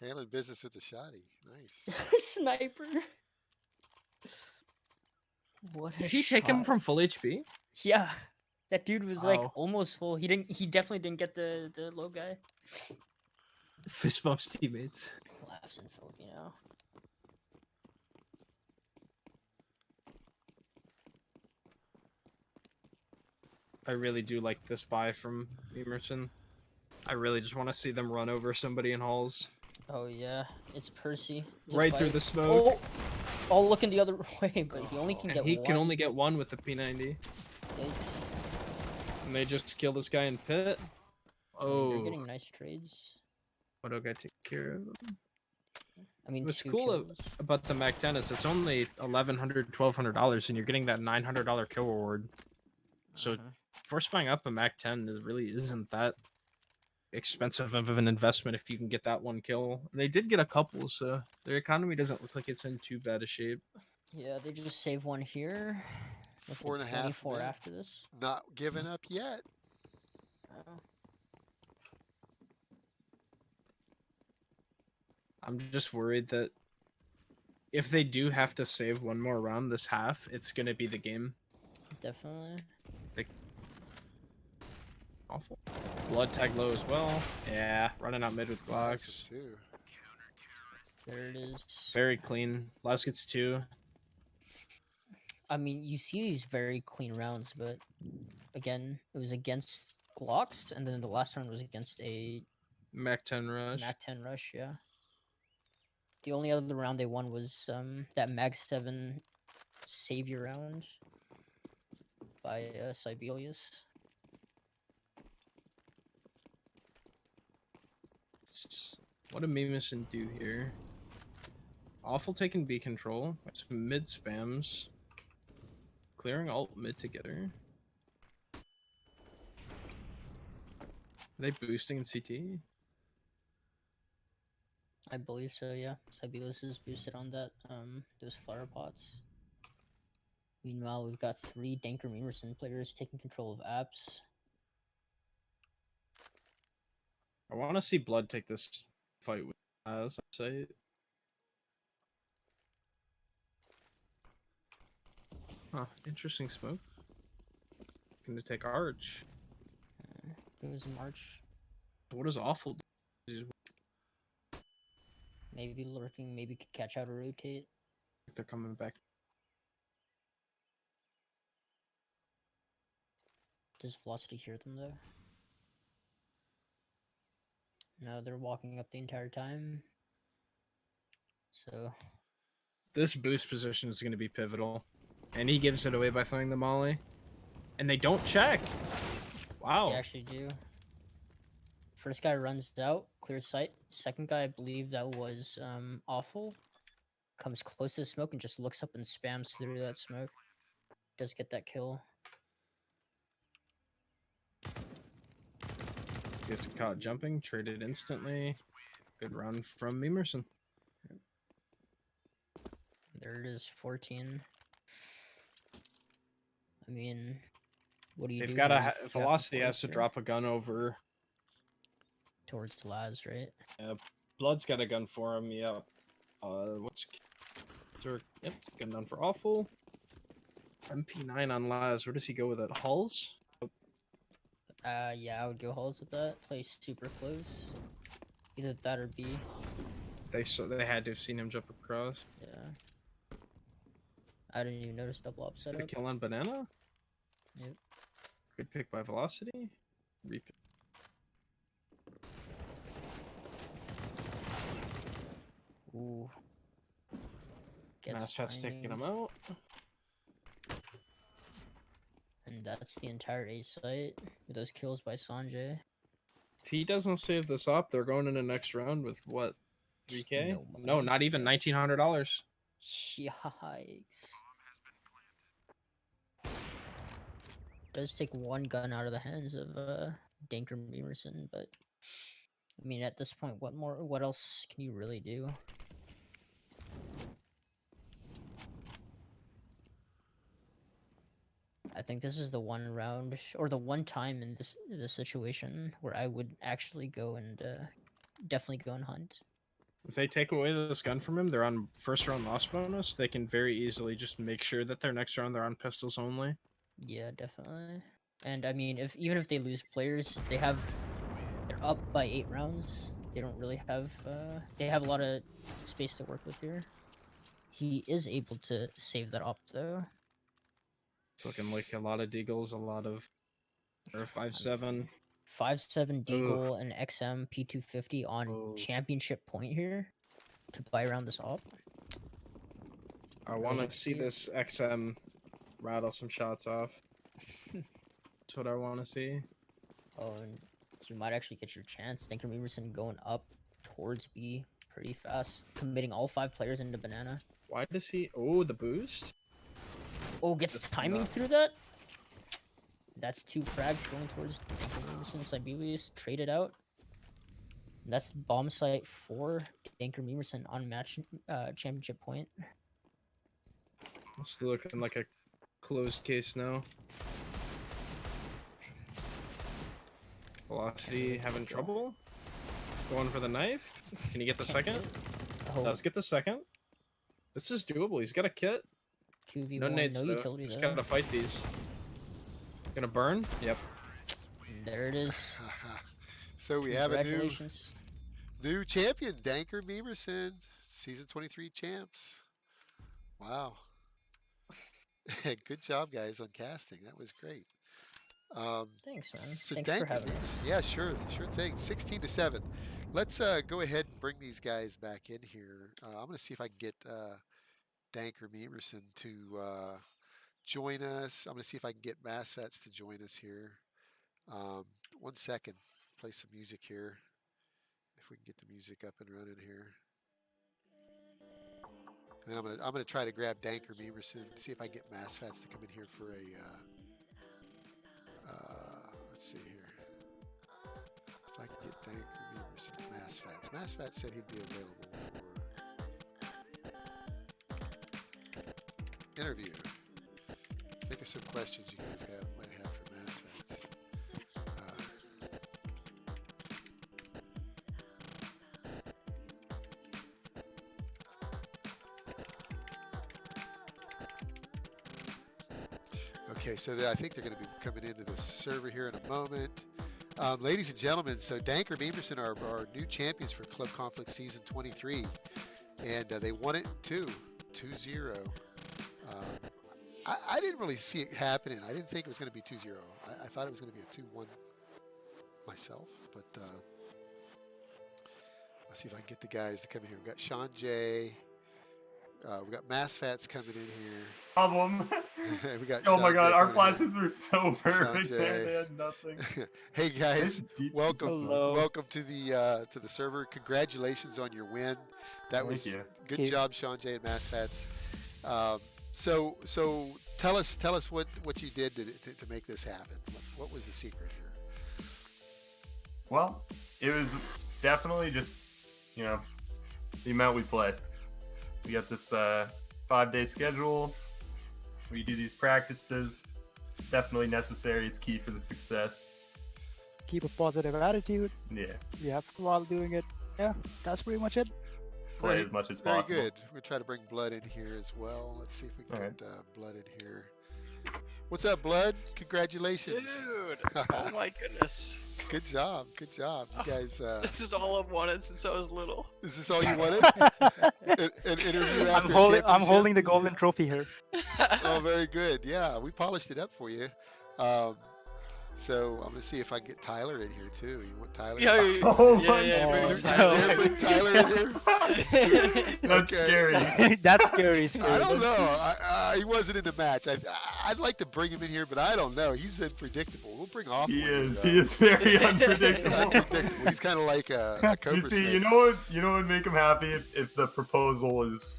Handling business with the shoddy. Nice. Sniper. What a did he take him shot. from full HP? Yeah. That dude was like Oh. almost full. He definitely didn't get the low guy. Fist bumps teammates. Laughs in Filipino. I really do like this buy from Emerson. I really just want to see them run over somebody in halls. Oh yeah, it's Percy. to Right through fight. the smoke. Oh, looking the other way, but he only can And get he one. can only get one with the P90. Yikes. And they just kill this guy in pit. I mean, Oh, they're getting nice trades. what do I take care of? I mean, What's 2 cool kills. about the Mac 10 is it's only $1,100, $1,200, and you're getting that $900 kill reward. So force buying up a Mac 10 really isn't that expensive of an investment if you can get that one kill. They did get a couple, so their economy doesn't look like it's in too bad a shape. Yeah, they just save one here. Looking at 4.5 24 men. after this. Not giving up yet. I'm just worried that if they do have to save one more round this half, it's going to be the game. Definitely. Awful. Blood tag low as well. Yeah, running out mid with blocks. Too. There it is. Very clean. Last gets 2. I mean, you see these very clean rounds, but again, it was against Glocks, and then the last round was against a Mac 10 rush. Mac 10 rush, yeah. The only other round they won was that Mag 7 savior round by Sibelius. What did Memerson do here? Awful taking B control. That's mid spams. Clearing alt mid together. Are they boosting in CT? I believe so, yeah. Sibelius is boosted on that, those flower pots. Meanwhile, we've got 3 DankerMemerson players taking control of apps. I want to see Blood take this fight with us. I'd say. Huh, interesting smoke. Gonna take Arch. Goes March. What is Awful do? Maybe lurking, maybe could catch out or rotate. They're coming back. Does Velocity hear them though? No, they're walking up the entire time. So This boost position is going to be pivotal. And he gives it away by throwing the molly. And they don't check. Wow. they actually do. First guy runs out, clears sight. Second guy, I believe that was Awful. Comes close to the smoke and just looks up and spams through that smoke. Does get that kill. Gets caught jumping, traded instantly. Good run from Memerson. There it is, 14. I mean, what do you do? They've got when a you have Velocity has force to her drop a gun over. towards Laz, right? Blood's got a gun for him. Yep. What's yep, gun done for Awful. MP9 on Laz. Where does he go with it? Hulls? Yeah, I would go hulls with that. Play super close. Either that or B. They had to have seen him jump across. Yeah. I didn't even notice double up Is that a setup. kill on Banana? Yep. Good pick by Velocity. Repick. Ooh. Masfat's taking him out. And that's the entire A site with those kills by Sanjay. If he doesn't save this up, they're going in the next round with what? 3K? No, money. not even $1,900. Yikes. Does take one gun out of the hands of DankerMemerson, but I mean at this point what else can you really do? I think this is the one round or the one time in this situation where I would actually go and definitely go and hunt. If they take away this gun from him, they're on first round loss bonus. They can very easily just make sure that their next round they're on pistols only. Yeah, definitely. And I mean, even if they lose players, they're up by 8 rounds. They don't really have they have a lot of space to work with here. He is able to save that up though. It's looking like a lot of deagles, a lot of or 5-7. 5-7 deagle and XM P250 on championship point here to buy around this op. I want to see this XM rattle some shots off. That's what I want to see. Oh, and you might actually get your chance. DankerMemerson going up towards B pretty fast, committing all 5 players into banana. Why does he? Oh, the boost. Oh, gets timing through that. That's 2 frags going towards DankerMemerson. Sibelius traded out. That's bomb site for DankerMemerson on match championship point. It's looking like a closed case now. Velocity having trouble. Going for the knife. Can he get the second? Oh, Let's get the second. This is doable. He's got a kit. 2v1, No nades no though. utility Just though. gotta fight these. Gonna burn? Yep. There it is. So we have a Congratulations. new champion, DankerMemerson, season 23 champs. Wow. Good job, guys, on casting. That was great. Thanks, man. So Thanks for having us. Yeah, sure thing. 16-7. Let's go ahead and bring these guys back in here. I'm going to see if I can get DankerMemerson to join us. I'm going to see if I can get Masfats to join us here. 1 second. Play some music here. If we can get the music up and running here. And I'm gonna try to grab DankerMemerson, see if I can get MassFats to come in here for a. Let's see here. If I can get DankerMemerson, MassFats. MassFats said he'd be available for interview. Think of some questions you guys might have for MassFats. Okay, so I think they're going to be coming into the server here in a moment. Ladies and gentlemen, so DankerMemerson are our new champions for ClubConflict Season 23. And they won it 2-0. I didn't really see it happening. I didn't think it was going to be 2-0. I thought it was going to be a 2-1 myself. But let's see if I can get the guys to come in here. We've got Sean J. We got MassFats coming in here. Problem. We got Oh Sean my god, J our coming in flashes were so perfect J. there. They had nothing. Hey guys, Deep welcome hello. welcome to the server. Congratulations on your win. That was you. good job, Sean J and MassFats. So tell us what you did to make this happen. What was the secret here? Well, it was definitely just, the amount we play. We got this 5-day schedule. We do these practices. Definitely necessary. It's key for the success. Keep a positive attitude. Yeah. You have fun while doing it. Yeah, that's pretty much it. Play Very- as much as Very possible. good. We're trying to bring Blood in here as well. Let's see if we can All get Blood in here. What's up, Blood? Congratulations. Dude, oh my goodness. Good job. Good job. You guys. This is all I've wanted since I was little. Is this all you wanted? An interview after I'm a holding championship? holding the golden trophy here. Oh, very good. Yeah, we polished it up for you. So I'm gonna see if I can get Tyler in here too. You want Tyler? Yeah, Oh yeah, my yeah, bring God. Tyler. Yeah, bring Tyler in here. That's Okay. scary. That's scary. I don't know. He wasn't in the match. I'd like to bring him in here, but I don't know. He's unpredictable. We'll bring off. He one is. here, He is very unpredictable. Unpredictable. He's kind of like a cobra You see, snake. you know what would make him happy if the proposal is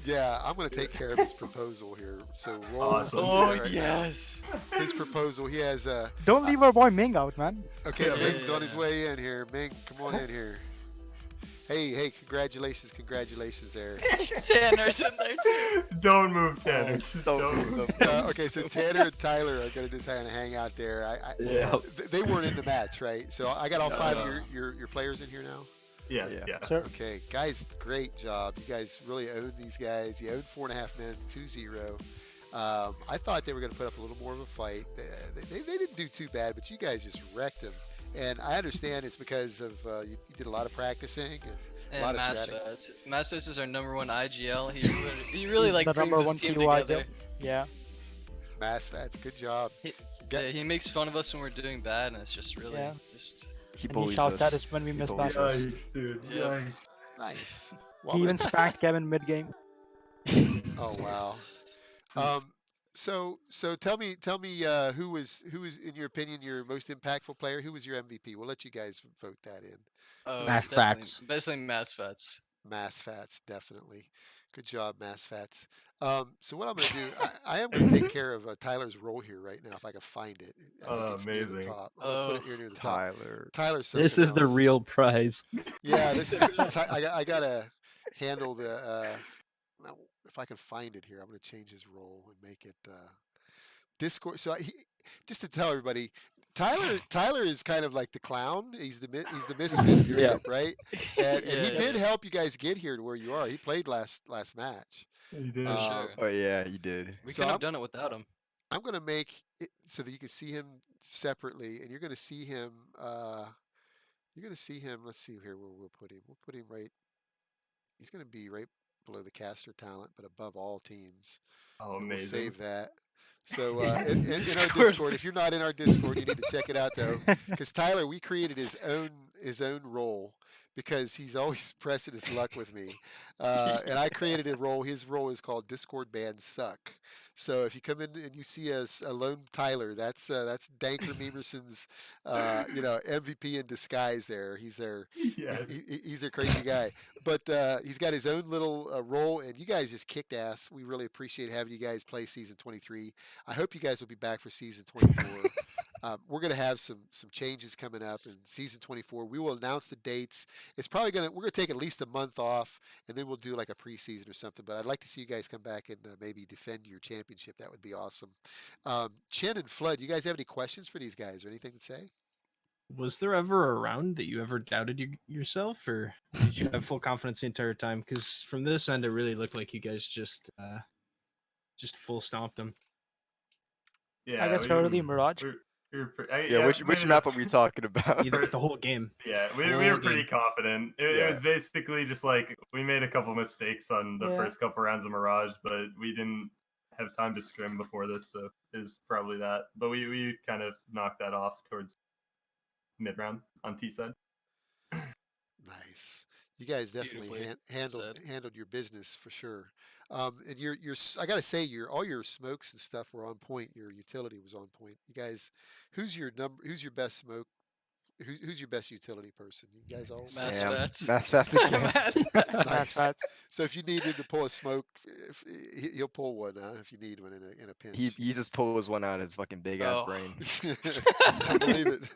Yeah, I'm gonna take care of his proposal here. So roll. Awesome. Oh, right now. yes. His proposal. He has Don't leave our boy Ming out, man. Okay, Yeah, Ming's on his yeah. way in here. Ming, come on in here. Hey, congratulations there. Tanner's in there too. don't move, Tanner. Just Don't don't move. Okay, so Tanner and Tyler are gonna just hang out there. They weren't in the match, right? So I got all five of your players in here now. Yes, Yeah. yeah. Sir. Okay, guys, great job. You guys really owned these guys. You owned 4.5 men, 2-0. I thought they were going to put up a little more of a fight. They didn't do too bad, but you guys just wrecked them. And I understand it's because of you did a lot of practicing and a lot And of strategy. Mastos is our #1 IGL. He really like The brings number his one team POI together. Yeah. MassFats, good job. Yeah, he makes fun of us when we're doing bad, and it's just really Yeah. just. And he shouts at us when we miss bullies passes. Yikes, dude. Yeah. Yikes. Nice. He even spanked Kevin mid-game. Oh wow. So tell me who was in your opinion your most impactful player? Who was your MVP? We'll let you guys vote that in. Oh, Mass definitely- Fats. Basically, MassFats. MassFats, definitely. Good job, MassFats. So what I'm going to do, I am going to take care of Tyler's role here right now if I can find it. I think it's near the Amazing. top. I'm gonna put it here near the top. Tyler. Tyler's This something is the else. real prize. Yeah, this is. I gotta handle the. Now, if I can find it here, I'm gonna change his role and make it Discord. So just to tell everybody, Tyler is kind of like the clown. He's the misfit of your Yeah. group, right? And he Yeah. did help you guys get here to where you are. He played last match. He did. Sure. Oh yeah, you did. We So couldn't I'm- have done it without him. I'm gonna make it so that you can see him separately, and you're gonna see him. You're gonna see him. Let's see here where we'll put him. We'll put him right. He's gonna be right below the caster talent, but above all teams. Oh, We'll amazing. save that. So in our Discord. Discord, if you're not in our Discord, you need to check it out though, because Tyler, we created his own role because he's always pressing his luck with me, and I created a role. His role is called Discord Band Suck. So if you come in and you see a lone Tyler, that's DankerMemerson's MVP in disguise. There, he's there. Yeah. He's a crazy guy, but he's got his own little role, and you guys just kicked ass. We really appreciate having you guys play season 23. I hope you guys will be back for season 24. We're going to have some changes coming up in season 24. We will announce the dates. We're going to take at least a month off, and then we'll do like a preseason or something. But I'd like to see you guys come back and maybe defend your championship. That would be awesome. Chin and Flood, you guys have any questions for these guys or anything to say? Was there ever a round that you ever doubted yourself, or did you have full confidence the entire time? Because from this end, it really looked like you guys just full stomped them. Yeah, I guess early Mirage. Which map are we talking about? Either the whole game. Yeah, we were pretty confident. It was basically just like we made a couple mistakes on the first couple rounds of Mirage, but we didn't have time to scrim before this, so it was probably that. But we kind of knocked that off towards mid round on T side. Nice. You guys definitely handled your business for sure. And I gotta say, all your smokes and stuff were on point. Your utility was on point. You guys, who's your best smoke? Who's your best utility person? You guys all Massfats again. Nice. So if you needed to pull a smoke, he'll pull one if you need one in a pinch. He just pulls one out of his fucking big ass brain. I believe it.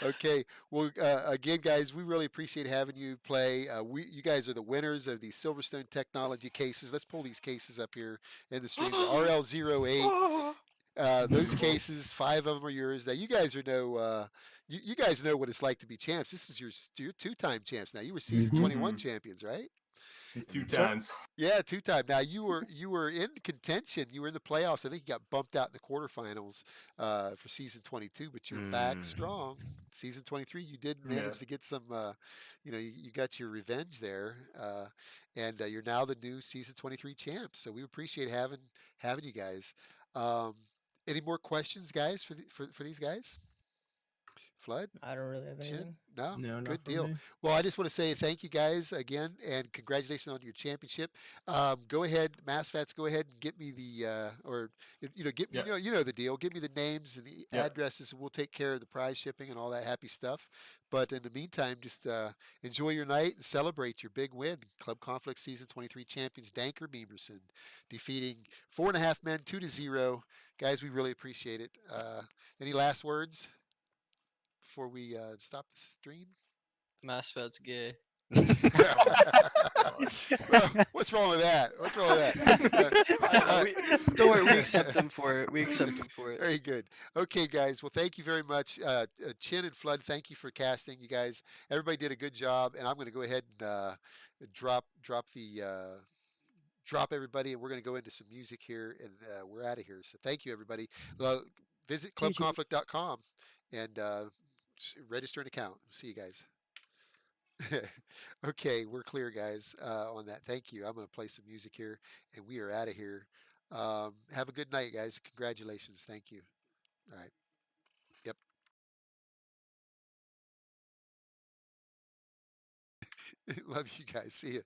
Okay. Well, again, guys, we really appreciate having you play. You guys are the winners of the Silverstone Technology cases. Let's pull these cases up here in the stream. The RL08. Those cases, 5 of them are yours. Now you guys you guys know what it's like to be champs. This is your 2-time champs. Now you were season 21 champions, right? 2 times. Yeah, 2-time. Now you were in contention. You were in the playoffs. I think you got bumped out in the quarterfinals for season 22, but you're back strong. Season 23, you did manage to get some. You got your revenge there, and you're now the new season 23 champs. So we appreciate having you guys. Any more questions, guys, for these guys? Flood? I don't really have anything. No, good deal. Well, I just want to say thank you guys again, and congratulations on your championship. Go ahead, Massfats. Go ahead and get me the you know the deal. Give me the names and the addresses, and we'll take care of the prize shipping and all that happy stuff. But in the meantime, just enjoy your night and celebrate your big win. ClubConflict Season 23 champions DankerMemerson defeating 4.5 men 2-0. Guys, we really appreciate it. Any last words before we stop the stream? Massfat's gay. Well, what's wrong with that? Don't worry, we accept them for it. Very good. Okay, guys. Well, thank you very much. Chin and Flood, thank you for casting. You guys, everybody did a good job, and I'm going to go ahead and drop everybody, and we're going to go into some music here, and we're out of here. So thank you, everybody. Visit clubconflict.com and register an account. See you guys. Okay, we're clear, guys, on that. Thank you. I'm going to play some music here, and we are out of here. Have a good night, guys. Congratulations. Thank you. All right. Yep. Love you guys. See ya.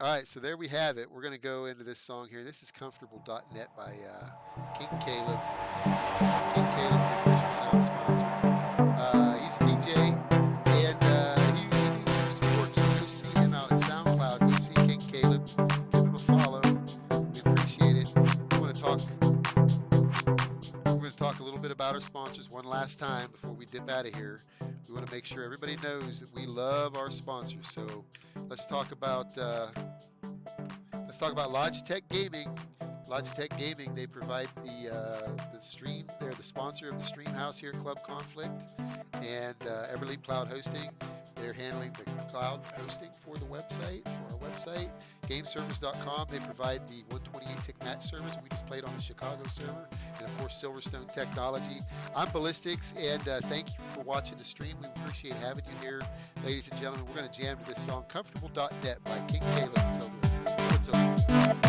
All right, so there we have it. We're going to go into this song here. This is Comfortable.net by King Caleb. King Caleb's the official sound sponsor. He's a DJ, and he supports. Go see him out at SoundCloud. Go see King Caleb. Give him a follow. We appreciate it. We're going to talk a little bit about our sponsors one last time before we dip out of here. We want to make sure everybody knows that we love our sponsors. So let's talk about Logitech Gaming. Logitech Gaming, they provide the stream. They're the sponsor of the stream house here at ClubConflict, and Everleap Cloud Hosting. They're handling the cloud hosting for our website. GameServers.com, they provide the 128 tick match service. We just played on the Chicago server. And of course, Silverstone Technology. I'm Ballistics, and thank you for watching the stream. We appreciate having you here, ladies and gentlemen. We're going to jam to this song, Comfortable.net by King Caleb. Until then, it's over.